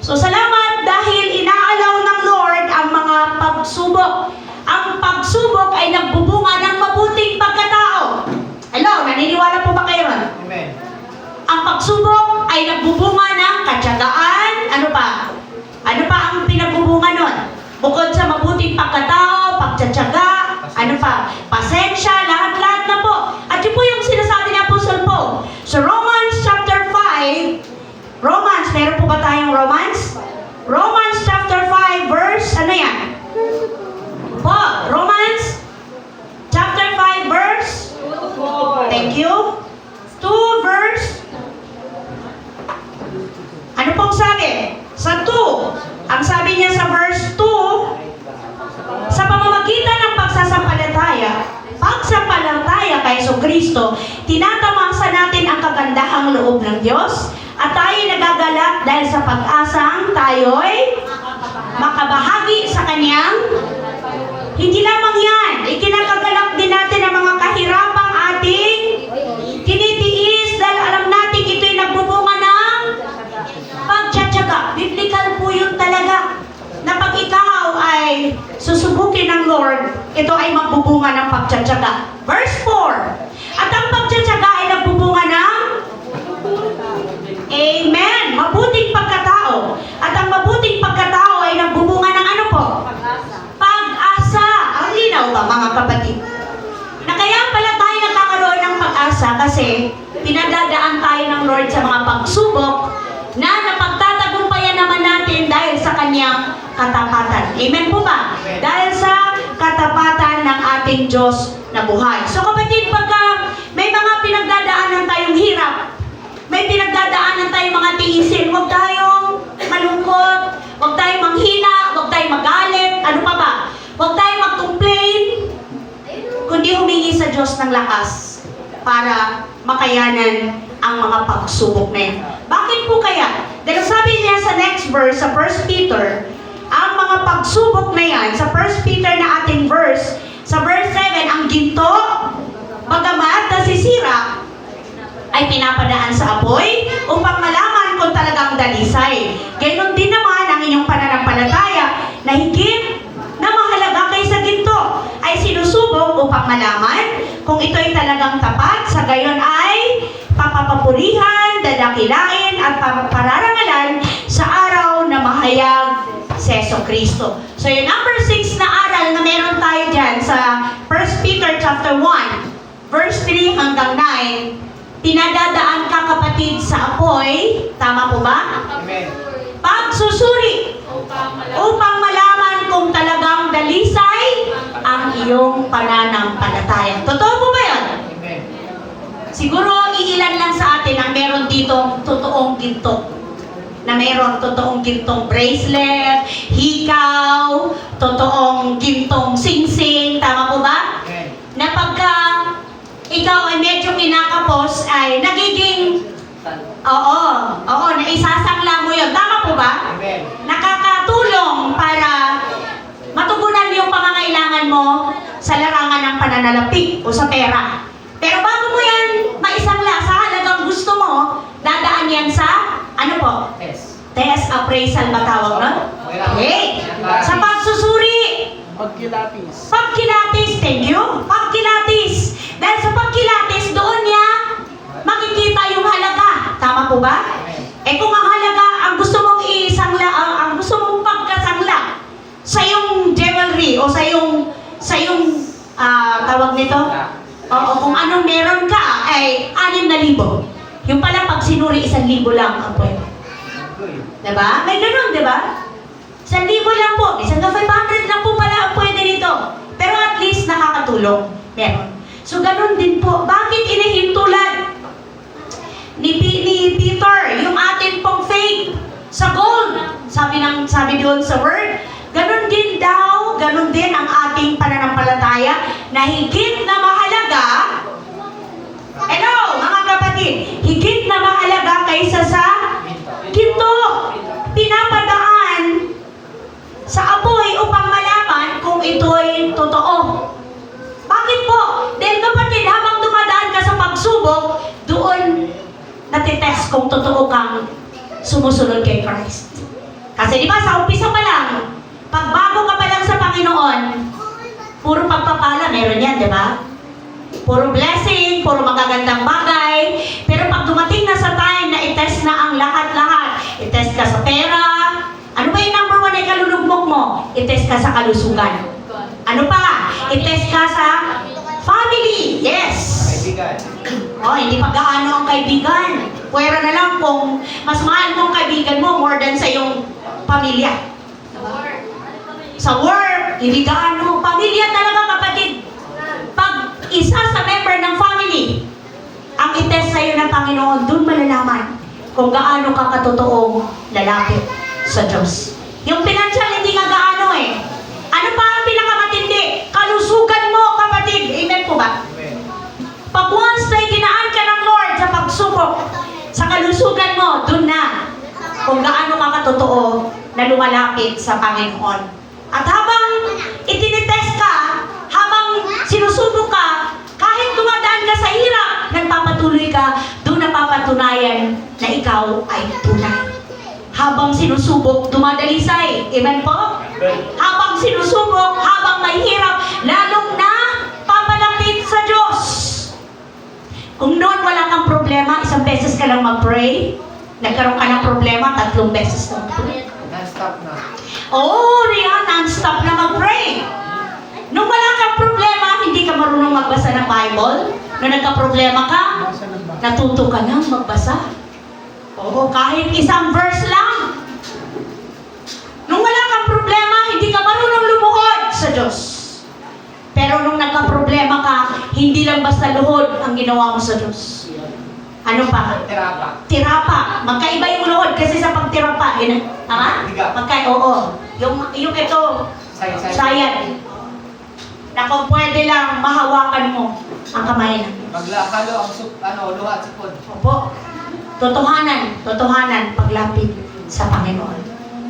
So, salamat dahil inaalaw ng Lord ang mga pagsubok. Ang pagsubok ay nagbubunga ng mabuting pagkatao. Hello, naniniwala po ba kayo ron? Amen. Ang pagsubok ay nagbubunga ng katyagaan. Ano pa? Ano pa ang pinagbubunga nun? Bukod sa mabuting pagkatao, pagtsatsaga, ano pa? Pasensya, lahat-lahat na po. At yun po yung sinasabi ni Apostle Paul. So Romans chapter 5, Romans, meron po ba tayong Romans? Romans chapter 5 verse, ano yan? Po, Romans chapter 5 verse? Thank you. 2 verse? Ano pong sabi? Sa 2. Ang sabi niya sa verse 2, sa pamamagitan ng pagsampalataya kay Jesucristo, tinatamasa natin ang kagandahang loob ng Diyos at tayo nagagalak dahil sa pag-asang tayo'y makabahagi sa Kanyang. Hindi lamang yan, ikinagagalak din natin ang mga kahirapang ating tinitiis dahil alam natin ito'y nagbubunga ng pagtsatsaga. Biblical po yun talaga na pag ikaw ay susubukin ng Lord, ito ay magbubunga ng pagtsatsaga. Verse 4, at ang pagtsatsaga ay nagbubunga ng Amen, mabuting pagkatao. At ang mabuting pagkatao ay nagbubunga ng ano po? Pag-asa. Ang linaw ba, mga kapatid? Na kaya pala tayo nagkakaroon ng pag-asa kasi pinadadaan tayo ng Lord sa mga pagsubok na napagtatagumpayan naman natin dahil sa Kanyang katapatan. Amen po ba? Dahil sa katapatan ng ating Diyos na buhay. So kapatid, pagka may mga pinagdadaanan tayong hirap, may pinagdadaanan tayong mga tiisin, huwag tayong malungkot, huwag tayong manghina, huwag tayong magalit, ano pa ba? Huwag tayong mag-complain, kundi humingi sa Diyos ng lakas para makayanan ang mga pagsubok na yan. Bakit po kaya? Dahil sabi niya sa next verse, sa 1 Peter, ang mga pagsubok na yan, sa 1 Peter na ating verse, sa verse 7, ang ginto, bagamat nasisira, ay pinapadaan sa apoy upang malaman kung talagang dalisay. Gayon din naman ang inyong pananampalataya na higit na mahalaga kaysa ginto ay sinusubok upang malaman kung ito'y talagang tapat, sa gayon ay papapapurihan, dadakilain at pararangalan sa araw na mahayag si Jesucristo. So yung number 6 na aral na meron tayo dyan sa 1 Peter chapter 1, verse 3 hanggang 9, pinadadaan ka kapatid sa apoy, tama po ba? Amen. Pagsusuri upang malaman kung talagang dalisay ang iyong pananampalataya. Totoo po ba yun? Amen. Siguro iilan lang sa atin ang meron dito totoong ginto. Na meron totoong gintong bracelet, hikaw, totoong gintong singsing, tama po ba? Amen. Na pagka ikaw ay medyo kinakapos ay nagiging naisasangla mo yun. Tama po ba? Amen. Nakakatulong para matugunan yung pangangailangan mo sa larangan ng pananalapi o sa pera. Pero bago mo yan maisangla sa halagang gusto mo, dadaan yan sa, ano po? Yes. Test appraisal ba tawag nun? Okay. Sa pagsusuri, Pagkilatis. pagkilatis, thank you. Pagkilatis. Dahil sa pagkilatis, doon niya makikita yung halaga. Tama po ba? Amen. Eh kung ang halaga, ang gusto mong isangla, ang gusto mong pagkasangla sa yung jewelry o sa yung tawag nito? Oo, kung anong meron ka ay 6,000. Yung pala pag sinuri 1,000 lang ang pwede. Good. Diba? May ganun, diba? 1,000 lang po. Isang 500 lang po pala ang pwede nito. Pero at least nakakatulong. Meron. So, ganun din po. Bakit inihintulad ni Peter yung atin pong faith sa gold? Sabi doon sa word, ganun din daw, ganun din ang ating pananampalataya na higit na mahalaga. Hello, mga kapatid, higit na mahalaga kaysa sa ginto. Pinapadaan sa apoy upang malaman kung ito'y totoo. Bakit po? Dahil kapatid, habang dumadaan ka sa pagsubok, doon natitest kung totoo kang sumusunod kay Christ. Kasi di ba, sa umpisa pa lang, pag bago ka pa lang sa Panginoon, puro pagpapala, meron yan, di ba? Puro blessing, puro magagandang bagay. Pero pag dumating na sa time na i-test na ang lahat-lahat, i-test ka sa pera, ano ba yung number 1 ay kalulugmok mo? I-test ka sa kalusugan. Ano pa? I-test ka sa family. Yes! Kaibigan. Oh, hindi pa gaano ang kaibigan. Pwera na lang kung mas mahal mong kaibigan mo more than sa iyong pamilya. Sa work, hindi gaano. Pamilya talaga, kapatid. Pag isa sa member ng family ang itest sa'yo ng Panginoon, doon malalaman kung gaano ka katotoong lalapit sa Diyos. Yung financial, hindi nga gaano eh. Ano pa ang pinakamatindi? Kalusugan mo, kapatid. Amen po ba? Amen. Pag once na iginaan ka ng Lord sa pagsubok, sa kalusugan mo, doon na kung gaano ka katotoo na lumalapit sa Panginoon. At habang itinitest ka, habang sinusubok ka, kahit dumadaan ka sa hirap, nagpapatuloy ka, doon napapatunayan na ikaw ay tunay. Habang sinusubok, dumadalisay. Amen po? Habang sinusubok, habang may hirap, lalong na papalapit sa Diyos. Kung noon wala kang problema, 1 beses ka lang mag-pray, nagkaroon ka ng problema, 3 beses na mag-pray. Non-stop na. Oo, Rian, non-stop na mag-pray. Nung wala kang problema, hindi ka marunong magbasa ng Bible. Nung nagka-problema ka, natuto ka nang magbasa. Oo, kahit isang verse lang. Nung wala kang problema, hindi ka marunong lumuhod sa Diyos. Pero nung nagka-problema ka, hindi lang basta luhod ang ginawa mo sa Diyos. Ano pa? Terapa. Tirapa. Magkaiba yung luhod kasi sa pagtirapa. Tama? Oo. Yung ito, sayad. Na kung pwede lang mahawakan mo ang kamay ng Diyos. Maglakalo ang luha at sipon. Opo. Totohanan, paglapit sa Panginoon.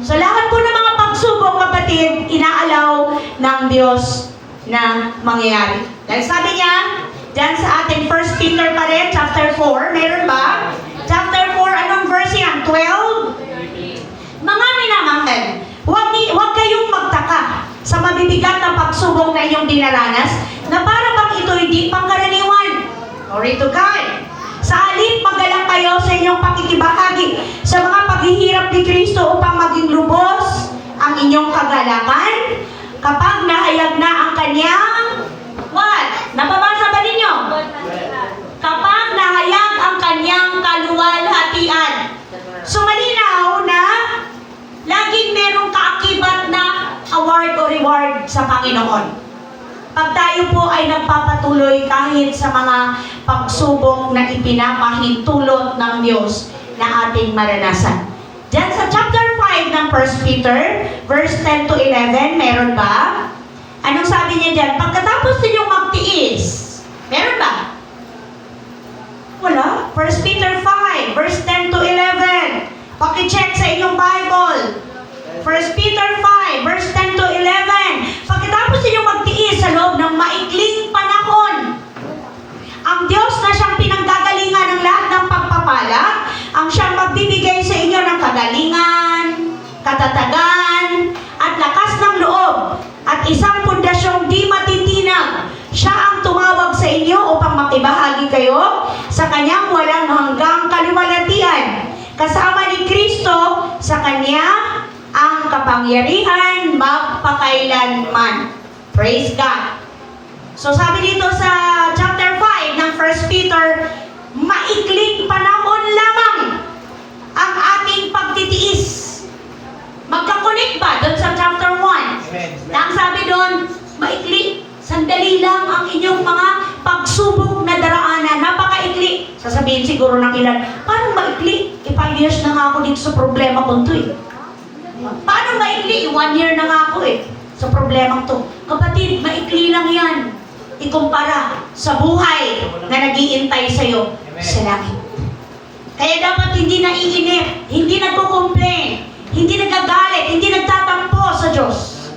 So lahat po ng mga pagsubok, kapatid, inaalaw ng Diyos na mangyayari. Dahil sabi niya, dyan sa ating 1 Peter pa rin, chapter 4, meron ba? Chapter 4, anong verse yan? 12? Mga minamahal, huwag kayong magtaka sa mabibigat na pagsubok na inyong dinaranas na para bang ito'y di pangkaraniwan. Glory to God. Sa halip, magalang kayo sa inyong pakikibahagi sa mga paghihirap ni Kristo upang maging lubos ang inyong kagalakan kapag nahayag na ang kanyang what? sa Panginoon. Pag tayo po ay nagpapatuloy kahit sa mga pagsubok na ipinapahintulot ng Diyos na ating maranasan. Diyan sa chapter 5 ng 1 Peter, verse 10 to 11, meron ba? Anong sabi niya diyan? Pagkatapos ninyong magtiis, meron ba? Wala. 1 Peter 5, verse 10 to 11. Paki-check sa inyong Bible. 1 Peter 5, verse 10 to 11. Pagkatapos ninyong magtiis sa loob ng maikling panahon, ang Diyos na siyang pinanggagalingan ng lahat ng pagpapala, ang siyang magbibigay sa inyo ng kagalingan, katatagan, at lakas ng loob, at isang pundasyong di matitinag. Siya ang tumawag sa inyo upang makibahagi kayo sa kanyang walang hanggang kaluwalhatian. Kasama ni Kristo, sa kanya ang kapangyarihan magpakailanman. Praise God. So sabi dito sa chapter 5 ng 1 Peter, maikling panahon lamang ang ating pagtitiis. Magkakunik ba doon sa chapter 1? Amen. Na ang sabi doon, maikli, sandali lang ang inyong mga pagsubok na daraanan. Napakaikli. Sasabihin siguro ng ilan, paano maikli? 5 years na nga ako dito sa problema ko to eh. Paano maikli? 1 year na nga ako eh sa problemang to. Kapatid, maikli lang yan. Ikumpara sa buhay na nag-iintay sa'yo sa langit. Kaya dapat hindi naiinip, hindi nagko-complain, hindi nagagalit, hindi nagtatampo sa Diyos.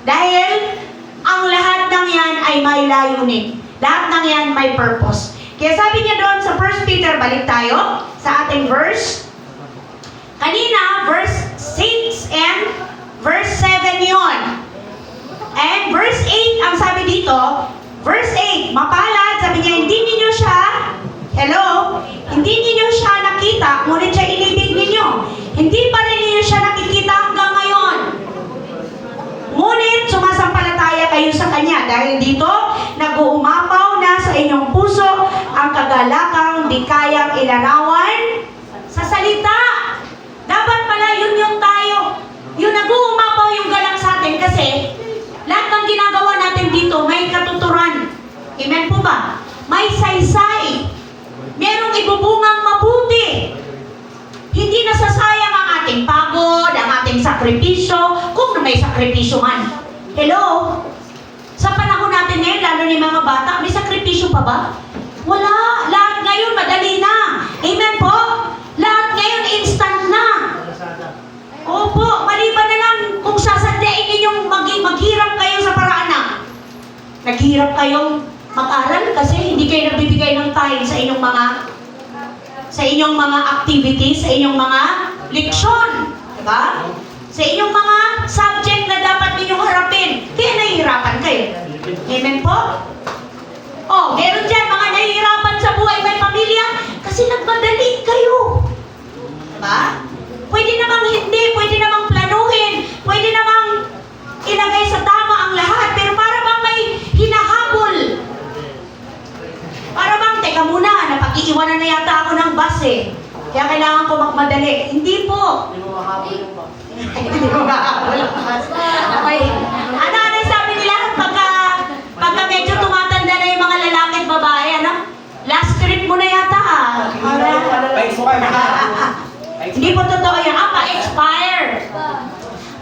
Dahil ang lahat ng yan ay may layunin. Lahat ng yan may purpose. Kaya sabi niya doon sa 1 Peter, balik tayo sa ating verse. Kanina, verse 6 and verse 7 yon. And verse 8, ang sabi dito, verse 8, mapalad, sabi niya, hindi ninyo siya, hello, hindi ninyo siya nakita, ngunit siya inibig ninyo. Hindi pa rin ninyo siya nakikita hanggang ngayon. Ngunit sumasampalataya kayo sa Kanya dahil dito nag-uumapaw na sa inyong puso ang kagalakang di kayang ilarawan sa salita. Dapat pala yun yung tayo. Yung nag-uumapaw yung galak sa atin kasi lahat ng ginagawa natin dito may katuturan. Amen po ba? May saysay. Merong ibubungang mabuti. Hindi nasasayang ang ating pagod, ang ating sakripisyo, kung may sakripisyo man. Hello? Sa panahon natin ngayon, lalo ni mga bata, may sakripisyo pa ba? Wala. Lahat ngayon, madali na. Amen po? Lahat ngayon, instant na. Opo, maliban na lang kung sasadyain ninyong maghirap kayo sa paraan na. Naghirap kayong mag-aral kasi hindi kayo nagbibigay ng time sa inyong mga activities, sa inyong mga leksyon. Diba? Sa inyong mga subject na dapat ninyong harapin. Kaya nahihirapan kayo. Amen po? Oh, meron dyan mga nahihirapan sa buhay, may pamilya, kasi nagmadali kayo. Diba? Pwede namang hindi, pwede namang planuhin, pwede namang ilagay sa tama ang lahat, pero para bang may hinahabol. Para bang, teka muna, napag-iiwanan na yata ako ng bus eh. Kaya kailangan ko magmadali. Hindi po. Hindi mo mahabol yung ba? Hindi mo mahabol ang bus. Okay. Ano sabi nila? Pagka medyo tumatanda na yung mga lalaki at babae, ano? Last trip mo na yata ah. Pa-expire na. Hindi po totoo yan. Pa-expire.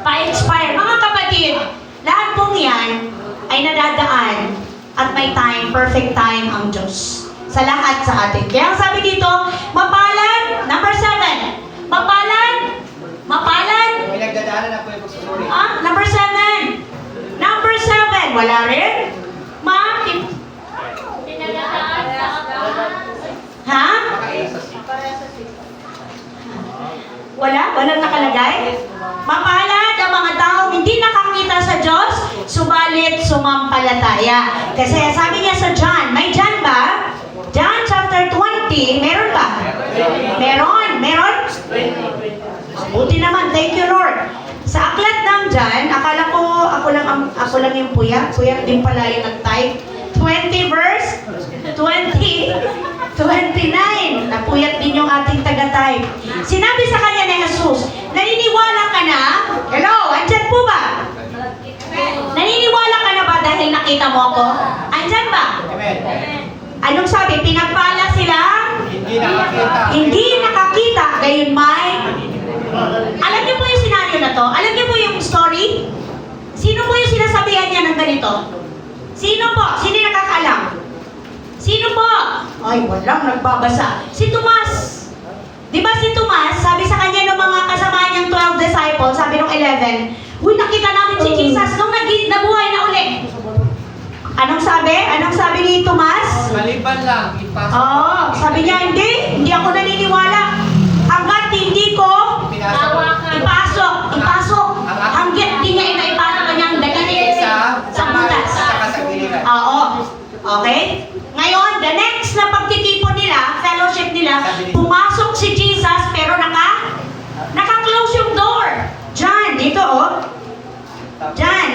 Pa-expire. Mga kapatid, lahat pong yan ay nadadaan at may time, perfect time ang Diyos sa lahat sa atin. Kaya ang sabi dito, mapalad, number 7. Mapalad. Pinagdadaanan na po yung pagsusuri. Number 7. Number 7. Wala rin? Pinagdadaan sa katawan. Ha? Wala? Walang nakalagay? Mapalad ang mga taong hindi nakakita sa Diyos, subalit sumampalataya. Kasi sabi niya sa John, may John ba? John chapter 20, meron ba? Meron? Buti naman, thank you Lord. Sa aklat ng John, akala ko ako lang yung puyat din pala yung nag-type. 20 verse 29. Napuyat din yung ating taga-type. Sinabi sa kanya ni Jesus, naniniwala ka na? Hello, andyan po ba? Naniniwala ka na ba dahil nakita mo ako? Andyan ba? Amen. Anong sabi? Pinagpala sila? Hindi nakakita. Hindi nakakita. Gayon may. Alam niyo po yung senaryo na to? Alam niyo po yung story? Sino po yung sinasabihan niya ng ganito? Sino po? Sino yung nakakaalam? Sino po? Ay, walang nagbabasa. Si Tomas. Di ba si Tomas, sabi sa kanya ng mga kasama niyang 12 disciples, sabi ng 11, uy, nakita namin si Jesus nung nabuhay na uli. Anong sabi? Anong sabi ni Tomas? Maliban lang. Ipasok. Oo, sabi niya, hindi ako naniniwala. Hanggat hindi ko ipasok. Hanggat hindi niya ipasok kanyang daliri sa butas. Sa giliran. Oo. Okay? Ngayon, the next na pagtitipon nila, fellowship nila, pumasok si Jesus pero naka-close yung door. Diyan, dito Diyan,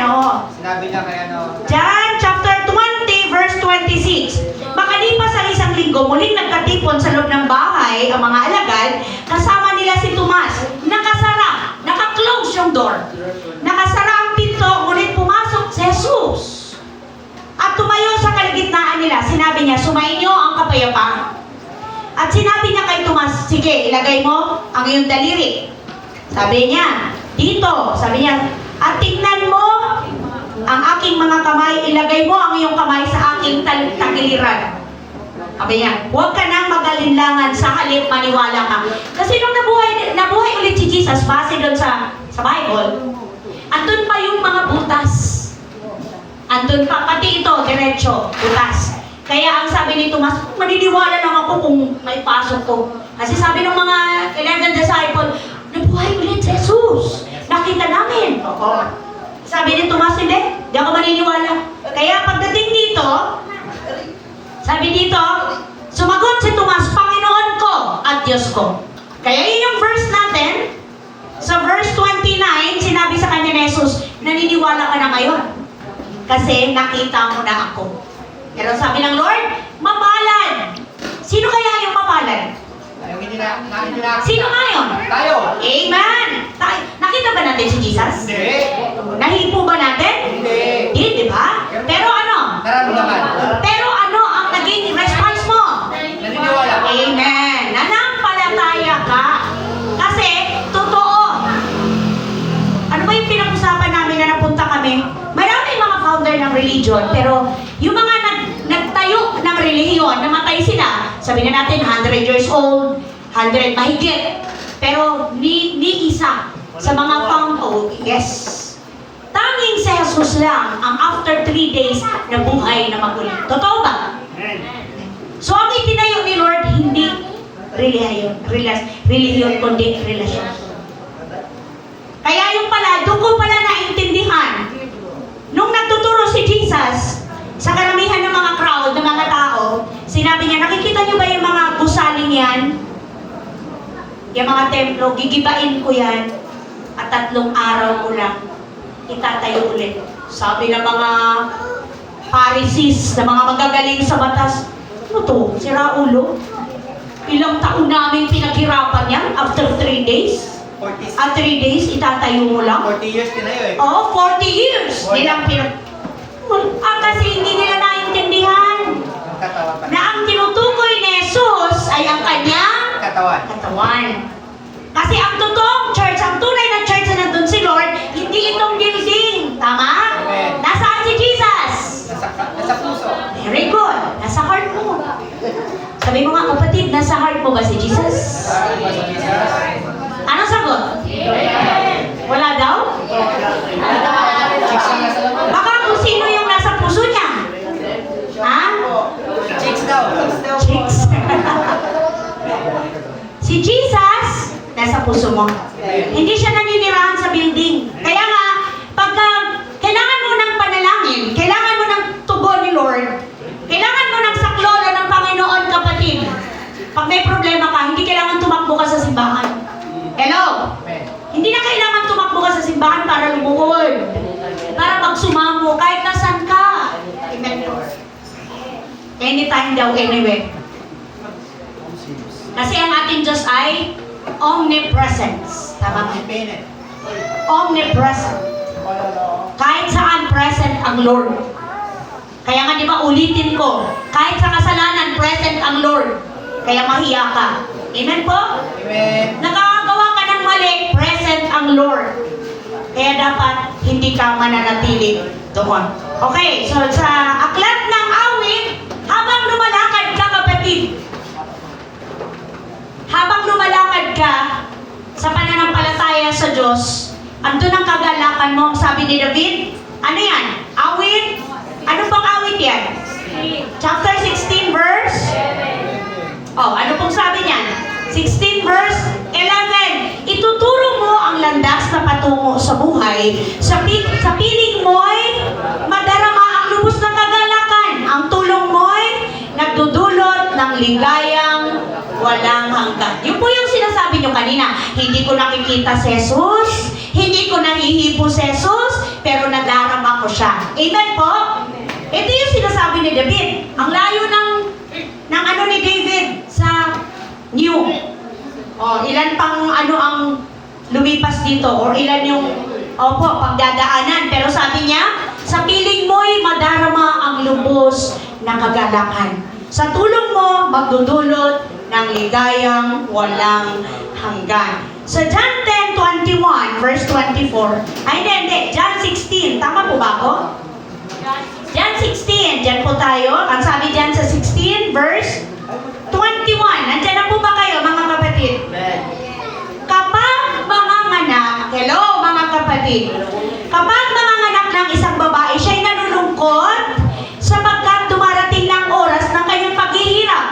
Sinabi niya kaya John chapter 20 verse 26. Makalipas ang isang linggo, muling nagkatipon sa loob ng bahay ang mga alagad, kasama nila si Tomas. Nakasara, naka-close yung door. Nakasara ang pinto, ngunit pumasok si Jesus. At tumayo sa kalagitnaan nila, sinabi niya, sumainyo ang kapayapaan. At sinabi niya kay Tomas, sige, ilagay mo ang iyong daliri. Sabi niya, dito, sabi niya, at tingnan mo ang aking mga kamay, ilagay mo ang iyong kamay sa aking tagiliran. Sabi niya, huwag ka nang magalinlangan, sa halip maniwala ka. Kasi nung nabuhay ulit si Jesus, base doon sa Bible, andun pa yung mga butas. Andun pa, pati ito, diretso, butas. Kaya ang sabi ni Tomas, maniniwala lang ako kung may pasok ko. Kasi sabi ng mga 11 disciples, nabuhay ulit si Jesus. Nakita namin. Sabi ni Tomas, hindi ako maniniwala. Kaya pagdating dito, sabi dito, sumagot si Tomas, Panginoon ko at Diyos ko. Kaya yun yung verse natin. Sa verse 29, sinabi sa kanya ni Jesus, naniniwala ka na ngayon. Kasi nakita mo na ako. Pero sabi ng Lord, mapalad. Sino kaya yung mapalad? Yung hindi na. Sino nga yun? Tayo. Amen! Nakita ba natin si Jesus? Hindi. Nahipo ba natin? Hindi. Hindi, di ba? Pero ano? Nararamdaman. Pero ano ang naging response mo? Naniniwala. Amen! Nanampalataya ka. Kasi, totoo. Ano ba yung pinag-usapan namin na napunta kami? Maraming mga founder ng religion, pero yung mga nagtayo ng relihiyon, namatay sila, sabi na natin 100 years old, 100 mahigit. Pero ni isa sa mga founder, yes. Tanging si Jesus lang ang after 3 days na buhay na maguli. Totoo ba? So ang itinayo ni Lord, hindi relihiyon, kundi relasyon. Kaya yung pala, doon ko pala naintindihan. Nung nagtuturo si Jesus, sa karamihan ng mga crowd, ng mga tao, sinabi niya, nakikita niyo ba yung mga gusaling yan? Yung mga templo, gigibain ko yan, at 3 araw ko lang, itatayo ulit. Sabi ng mga Pharisees, na mga magagaling sa batas, ano to, sira ulo? Ilang taon namin pinaghirapan yan after 3 days? 40 At 3 days, itatayo mo lang? 40 years tinayo eh. Oo, 40 years. Nilang kasi hindi nila naintindihan Katawan pa. na ang tinutukoy ni Jesus ay ang kanyang Katawan. katawan. Kasi ang totoong church, ang tunay na church na nandun si Lord, hindi itong building. Tama? Amen. Nasaan si Jesus? Nasa puso. Very good. Nasa heart mo. Sabi mo nga, kapatid, nasa heart mo ba si Jesus? Anong sagot? Wala daw? Baka kung sino yung nasa puso niya. Ha? Chicks daw. Chicks. Si Jesus, nasa puso mo. Hindi siya naninirahan sa building. Kaya nga, pagka kailangan mo ng panalangin, kailangan mo ng tugon ni Lord, kailangan mo ng saklolo ng Panginoon, kapatid. Pag may problema ka, hindi kailangan tumakbo ka sa simbahan. Hello? Hindi na kailangan tumakbo ka sa simbahan para lumuhod. Para magsumamo, kahit nasan ka. Amen. Anytime daw, anywhere. Kasi ang ating Diyos ay omnipresence. Tama ba? Omnipresent. Kahit saan present ang Lord. Kaya nga di ba ulitin ko, kahit sa kasalanan present ang Lord. Kaya mahiya ka. Amen po? Amen. Nakakagawa ka ng mali, present ang Lord. Kaya dapat hindi ka mananatili doon. Okay, so sa aklat ng awit, habang lumalakad ka kapatid, habang lumalakad ka sa pananampalataya sa Diyos, andun ang kagalakan mo, sabi ni David. Ano yan? Awit? Ano pang awit yan? Chapter 16 verse? Oh, ano pong sabi niyan? 16 verse 11. Ituturo mo ang landas na patungo sa buhay. Sa piling mo'y madarama ang lubos ng kagalakan. Ang tulong mo'y nagdudulot ng ligayang walang hanggan. Yun po yung sinasabi nyo kanina. Hindi ko nakikita si Jesus, hindi ko nahihipo si Jesus, pero nadarama ko siya. Amen po? Ito yung sinasabi ni David. Ang layo ng ano ni David sa new. O, ilan pang ano ang lumipas dito or ilan yung pagdadaanan. Pero sabi niya, sa piling mo'y madarama ang lubos na kagalakan. Sa tulong mo, magdudulot ng ligayang walang hanggan. Sa John 10:21, verse 24, ay hindi, John 16, tama po ba ako? John 16, dyan po tayo. Ang sabi dyan sa 16, verse 21. Nandyan na po ba kayo, mga kapatid? Kapag manganganak, hello mga kapatid, kapag manganganak ng isang babae, siya'y nalulungkot sapagkat dumarating ng oras ng kanyang paghihirap.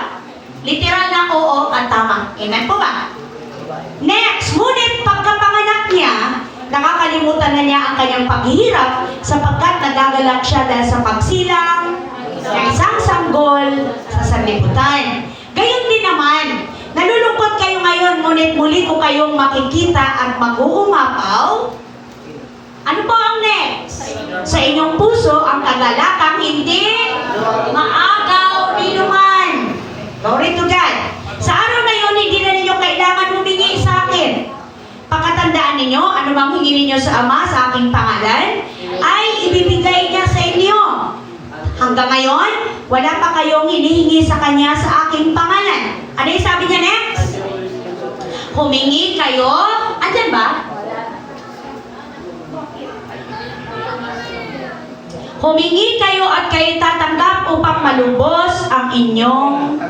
Literal na oo at tama. Amen po ba? Next, ngunit pagkapanganak niya, nakakalimutan na niya ang kanyang paghihirap sapagkat nagagalak siya dahil sa pagsilang ng isang sanggol sa sanlibutan. Gayon din naman, nalulungkot kayo ngayon, ngunit muli ko kayong makikita at mag-uumapaw. Ano po ang next? Sa inyong puso, ang kagalakang hindi maagaw ni luman. Glory to God. Sa araw na yun, hindi na ninyo kailangan humingi sa akin. Pakatandaan ninyo, ano bang hingin ninyo sa Ama sa aking pangalan, ay ibibigay niya sa inyo. Hanggang ngayon, wala pa kayong hinihingi sa Kanya sa aking pangalan. Ano yung sabi niya next? Humingi kayo, andyan ba? Humingi kayo at kayo tatanggap upang malubos ang inyong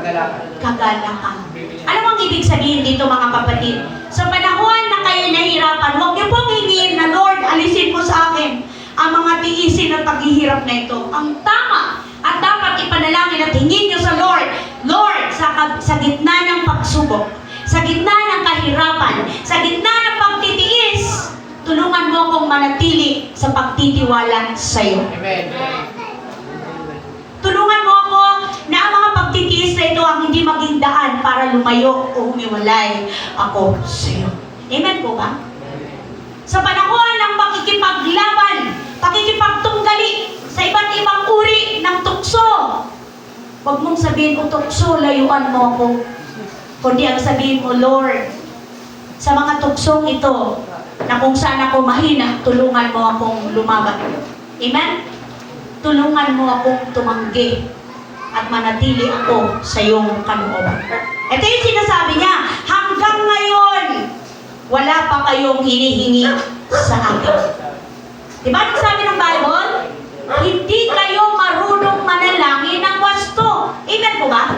kagalakan. Ano ang ibig sabihin dito mga kapatid? Sa panahon na kayo nahihirapan, huwag niyo pong hingin na Lord, alisin mo sa akin ang mga tiisin at paghihirap na ito. Ang tama at dapat ipanalangin at hingin niyo sa Lord, Lord, sa gitna ng pagsubok, sa gitna ng kahirapan, sa gitna ng pagtitiis, tulungan mo akong manatili sa pagtitiwala sa iyo. Amen. Tulungan mo ako na ang mga pagtitiis na ito ang hindi maging daan para lumayo o humiwalay ako sa iyo. Amen po ba? Sa panahon ng pakikipaglaban, pakikipagtunggali sa iba't ibang uri ng tukso, huwag mong sabihin, o tukso, layuan mo ako. Kundi ang sabihin mo, Lord, sa mga tuksong ito, na kung saan ako mahina, tulungan mo akong lumaban. Amen? Tulungan mo akong tumanggi at manatili ako sa iyong kalooban. Ito yung sinasabi niya, hanggang ngayon, wala pa kayong hinihingi sa akin. Diba anong sabi ng Bible? Hindi kayo marunong manalangin ng wasto. Amen po ba?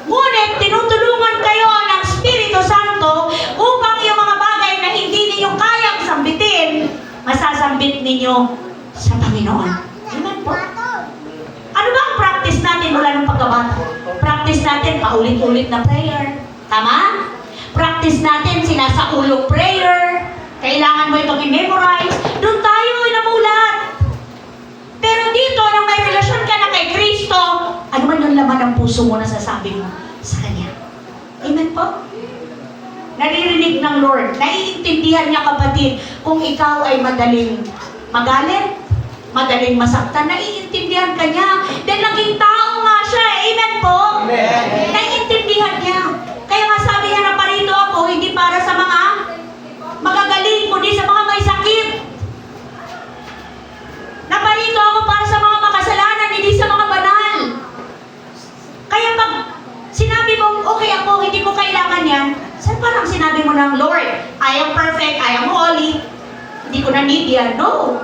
Ngunit tinutulungan kayo ng Espiritu Santo upang yung mga bagay na hindi ninyo kayang sambitin, masasambit ninyo sa Panginoon. Amen po. Ano ba ang practice natin mula ng pagkabata? Practice natin paulit-ulit na prayer. Tama? Practice natin sinasaulong prayer. Kailangan mo itong i-memorize. Doon tayo namulat. Pero dito, nang may relasyon ka na kay Kristo, ano man yung laman ng puso mo na sasabi mo sa Kanya. Amen po? Naririnig ng Lord. Naiintindihan niya kapatid kung ikaw ay madaling magalit, madaling masaktan. Naiintindihan ka niya. Dahil naging tao nga siya. Amen po? Amen. Naiintindihan niya. Kaya nga sabi niya na parito ako, hindi para sa mga magagaling, kundi sa mga may sakit. I am perfect, I am holy. Hindi ko na need yan. No.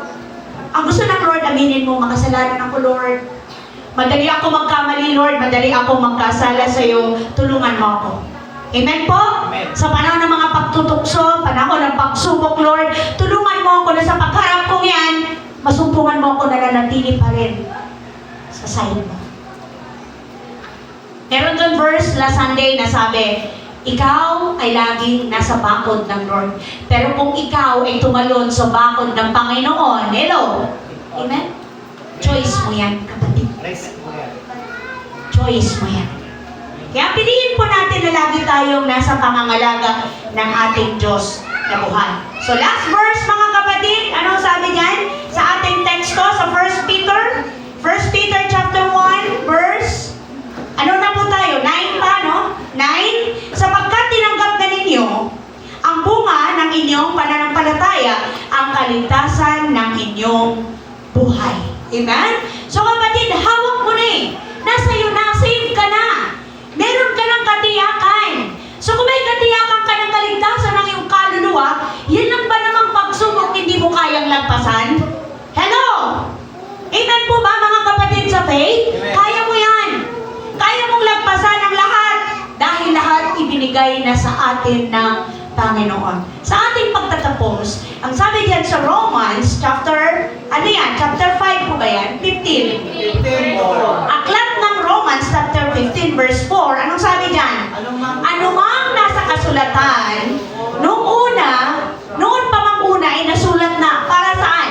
Ang gusto ng Lord, aminin mo, makasalanan ako, Lord. Madali ako magkamali, Lord. Madali ako magkasala sa iyo. Tulungan mo ako. Amen po? Amen. Sa panahon ng mga pagtutukso, panahon ng pagsubok, Lord, tulungan mo ako na sa pagharap kong yan, masumpungan mo ako na nanatili pa rin sa side mo. Meron doon verse last Sunday na sabi, ikaw ay laging nasa bakod ng Lord. Pero kung ikaw ay tumalon sa bakod ng Panginoon, hello? Amen? Choice mo yan, kapatid. Next po yan. Choice mo yan. Kaya piliin po natin na lagi tayong nasa pangangalaga ng ating Diyos na buhay. So last verse mga kapatid, anong sabi niyan sa ating teksto sa 1 Peter? 1 Peter chapter 1 verse, ano na po tayo? 9 pa, no? 9, sapagkat tinanggap na ninyo ang bunga ng inyong pananampalataya, ang kaligtasan ng inyong buhay. Amen? So kapatid, hawak mo na eh. Nasa iyo na, save ka na. Meron ka ng katiyakan. So kung may katiyakan ka ng kaligtasan ng iyong kaluluwa, yan lang ba namang pagsubok hindi mo kayang lagpasan? Hello? Amen po ba mga kapatid sa faith? Amen. Kaya mo yan. Kaya mong lagpasan ang lahat. Dahil lahat ibinigay na sa atin ng Panginoon. Sa ating pagtatapos, ang sabi diyan sa Romans, chapter 5 po ba yan? 15. 15 po. Aklat ng Romans, chapter 15, verse 4, anong sabi diyan? Anumang nasa kasulatan, noon pa mang una ay nasulat na para saan?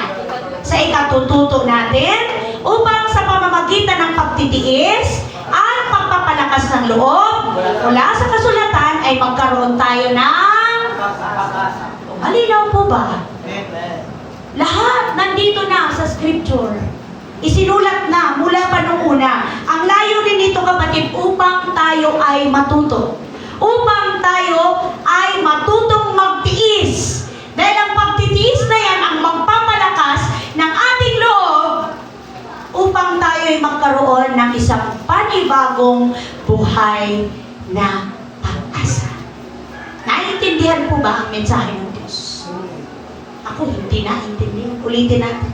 Sa ikatututo natin, upang sa pamamagitan ng pagtitiis at pagpapalakas ng loob, mula sa kasulatan ay magkaroon tayo ng malinaw po ba? Amen. Lahat nandito na sa scripture. Isinulat na mula pa nung una. Ang layunin nito kapatid, upang tayo ay matuto. Upang tayo ay matutong magtiis. Dahil ang pagtitiis na yan ang magpapalakas ng ating loob upang tayo ay magkaroon ng isang panibagong buhay na pag-asa. Naiintindihan po ba ang mensahe ng Diyos? Ako hindi naintindihan. Ulitin natin.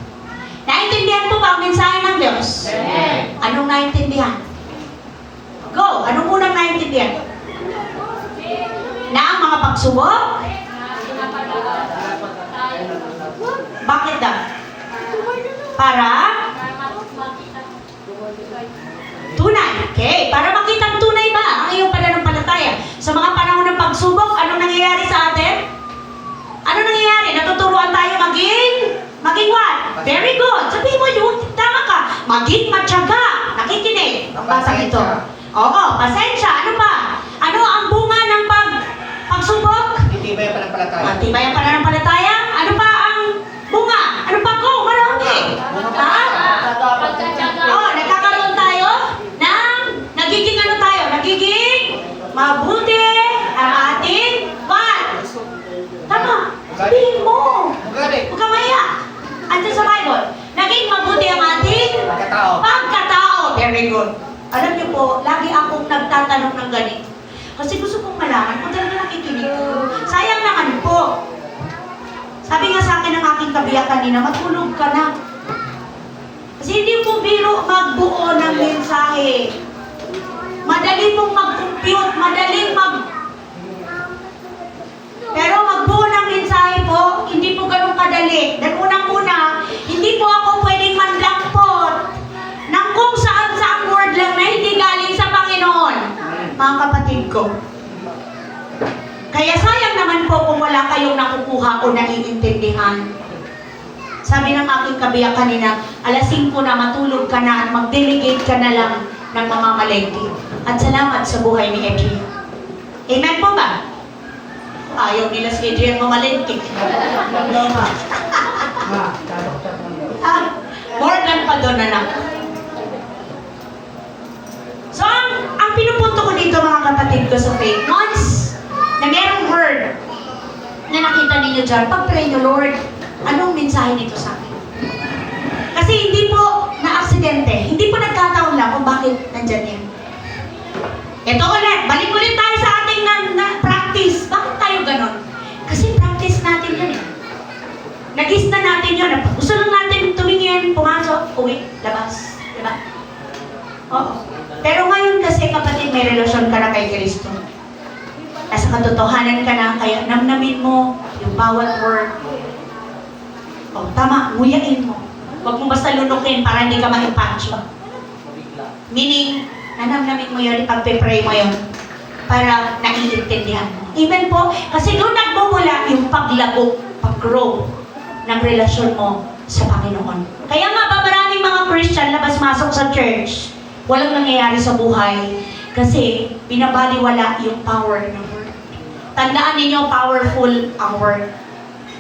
Naintindihan po ba ang mensahe ng Diyos? Amen. Anong naintindihan? Go! Anong unang naintindihan? Na ang mga pagsubok? Bakit daw? Para? Tunay. Okay. Para makita tunay ba ang iyong pananampalataya? Sa mga panahon ng pagsubok, anong nangyayari sa atin? Ano nangyayari? Natuturuan tayo maging what? Very good. Sabihin mo yun, tama ka. Maging matyaga. Nakikinig. Ang basa ito. Oo, pasensya. Ano pa? Ano ang bunga ng pagsubok? Itibay pa ng palataya. Matibay ang pananampalataya. Ano pa ang bunga? Ano pa? Go, marami. Ha? Oh, nagkakaroon tayo ng nagiging ano tayo? Nagiging mabuti ang ating what? Tama. Sabihin mo. Galing. Huwag ka maya. Ando sa Bible. Naging mabuti ang ating Pagkatao. pagkatao. Very good. Alam niyo po, lagi akong nagtatanong ng ganito. Kasi gusto kong malaman kung talaga nakikinig ko. Sayang naman po. Sabi nga sa akin ng aking kabiyak kanina, matulog ka na. Kasi hindi po biro magbuo ng mensahe. Madali pong mag-compute, madaling Pero magbuo ng mensahe po, hindi po ganun kadali. Dahil unang-una, hindi po ako pwedeng manlangpot ng kung saan-saan word lang na hindi galing sa Panginoon. Mga kapatid ko. Kaya sayang naman po kung wala kayong nakukuha o naiintindihan. Sabi ng aking kabiyak kanina, alas 5 na matulog ka na at mag-delegate ka na lang ng mamamalengke. At salamat sa buhay ni Adrian. Amen po ba? Ayaw nila si Adrian mamalengke. More than pa doon na lang. So, ang pinupunto ko dito mga kapatid ko sa faith, once na merong word na nakita ninyo dyan, pag-pray nyo, Lord, anong mensahe nito sa akin? Kasi hindi po na-aksidente, hindi po nagkataon lang kung bakit nandyan yan. Ito ulit, balik ulit tayo sa ating na practice. Bakit tayo ganon? Kasi practice ba? Oo. Pero ngayon kasi kapatid, may relasyon ka na kay Kristo. Nasa katotohanan ka na, kaya namnamin mo yung bawat word. O, tama, nguyain mo. Huwag mo basta lunukin para hindi ka ma-impansyo. Meaning, nanamnamin mo yun, ipagpe-pray mo yun para naiintindihan mo. Even po, kasi doon nagmumula yung paglago, pag-grow ng relasyon mo sa Panginoon. Kaya nga ba maraming mga Christian labas-masok sa church, walang nangyayari sa buhay kasi binabaliwala yung power ng word. Tandaan ninyo, powerful ang word.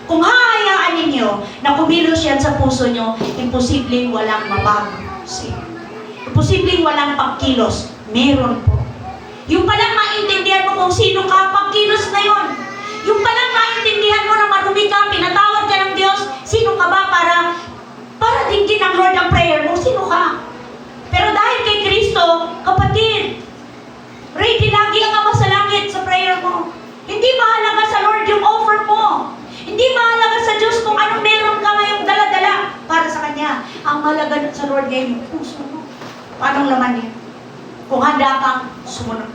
Kung hahayaan ninyo na kumilos yan sa puso nyo, imposibleng walang mabago sa inyo. Imposibleng walang pagkilos. Meron po. Yung palang maintindihan mo kung sino ka, pagkilos na yon. Yung palang maintindihan mo na marumi ka, pinatawad ka ng Diyos, sino ka ba para dinggin ang Lord ang prayer mo? Sino ka? Pero dahil kay Kristo, kapatid, ready lagi ang Ama sa langit sa prayer mo. Hindi mahalaga sa Lord yung offer mo. Hindi mahalaga sa Diyos kung anong meron ka ngayong dala-dala para sa Kanya. Ang mahalaga sa Lord ngayon yung puso mo. Paanong laman niya? Kung handa kang sumunod.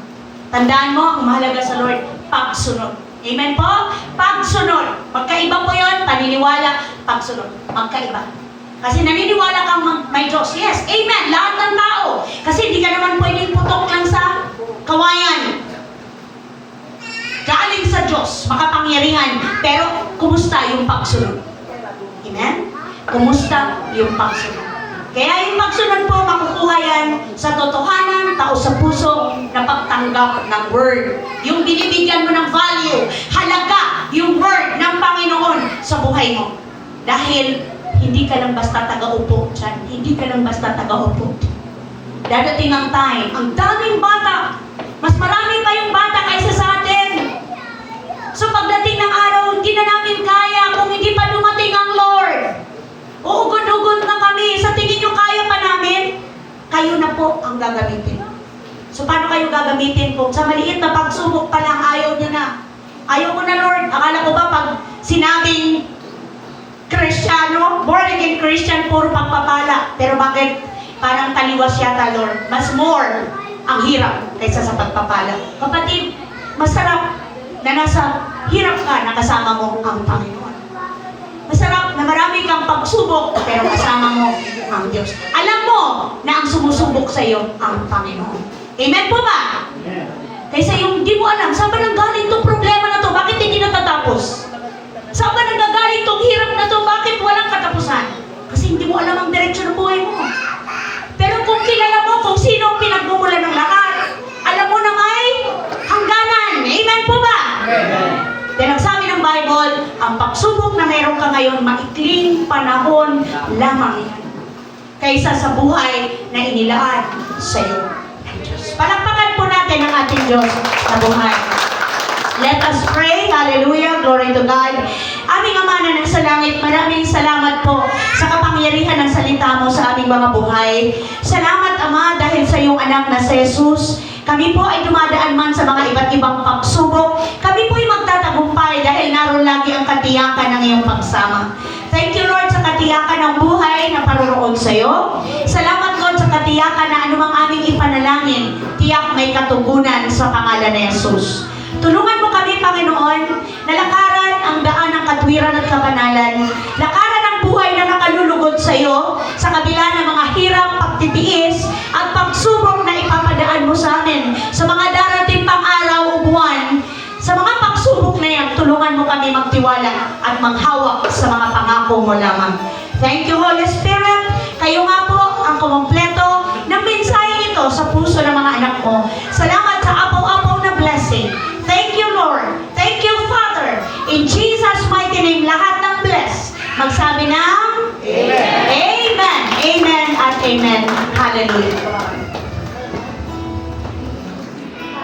Tandaan mo, ang mahalaga sa Lord, pagsunod. Amen po? Pagsunod. Magkaiba po yun, paniniwala, pagsunod. Magkaiba. Kasi naniniwala kang may Diyos. Yes, amen. Lahat ng tao. Kasi hindi ka naman pwedeng putok lang sa kawayan. Galing sa Diyos, makapangyarihan. Pero, kumusta yung pagsunod? Amen? Kumusta yung pagsunod? Kaya yung pagsunod po, makukuha yan sa totohanan, tao sa puso, na pagtanggap ng word. Yung binibigyan mo ng value, halaga yung word ng Panginoon sa buhay mo. Dahil, hindi ka lang basta taga-upo dyan. Hindi ka lang basta taga-upo. Dadating ang time, ang daming bata, mas marami pa yung bata kaysa sa atin. So pagdating ng araw, hindi na namin kaya kung hindi pa dumating ang Lord. Uugod-ugod na kami. Sa tingin nyo kaya pa namin? Kayo na po ang gagamitin. So paano kayo gagamitin kung sa maliit na pagsubok pa lang ayaw niya na? Ayaw ko na Lord. Akala ko ba pag sinabing Kristiyano, born again Christian, puro pagpapala. Pero bakit parang taliwas yata Lord? Mas more ang hirap kaysa sa pagpapala. Kapatid, masarap na nasa hirap ka na kasama mo ang Panginoon. Masarap na marami kang pagsubok pero kasama mo ang Diyos. Alam mo na ang sumusubok sa iyo ang Panginoon. Amen po ba? Kaysa yung di mo alam, saan ba nanggaling itong problema na to? Bakit hindi natatapos? Saan ba nanggagaling itong hirap na to? Bakit walang katapusan? Kasi hindi mo alam ang direksyon ng buhay mo. Pero kung kilala mo kung sino ang pinagmumulan ng lahat, alam mo na may hangganan. Amen po ba? Dahil ang sabi ng Bible, ang pagsubok na meron ka ngayon, maikling panahon lamang yan. Kaysa sa buhay na inilaan sa iyo ng Diyos. Palakpakan po natin ang ating Diyos na buhay. Let us pray. Hallelujah. Glory to God. Aming Ama na nasa langit, maraming salamat po sa kapangyarihan ng salita mo sa aming mga buhay. Salamat, Ama, dahil sa iyong anak na si Jesus. Kami po ay dumadaan man sa mga iba't ibang pagsubok. Kami po ay magtatagumpay dahil naroon lagi ang katiyakan ng iyong pagsama. Thank you, Lord, sa katiyakan ng buhay na paroroon sa iyo. Salamat, Lord, sa katiyakan na anumang aming ipanalangin, tiyak may katugunan sa pangalan ni Jesus. Tulungan mo kami, Panginoon, na lakaran ang daan ng katwiran at kabanalan. Lakaran ang buhay na nakalulugod sa iyo sa kabila ng mga hirap, pagtitiis, at pagsubok na ipapadaan mo sa amin sa mga darating pang araw o buwan. Sa mga pagsubok na yan, tulungan mo kami magtiwala at maghawak sa mga pangako mo lamang. Thank you, Holy Spirit. Kayo nga po ang kumumpleto ng mensahe ito sa puso ng mga anak mo. Salamat sa apaw-apaw na blessing. Thank you, Lord. Thank you, Father. In Jesus' mighty name, lahat ng bless. Magsabi ng Amen. Amen. Amen at Amen. Hallelujah.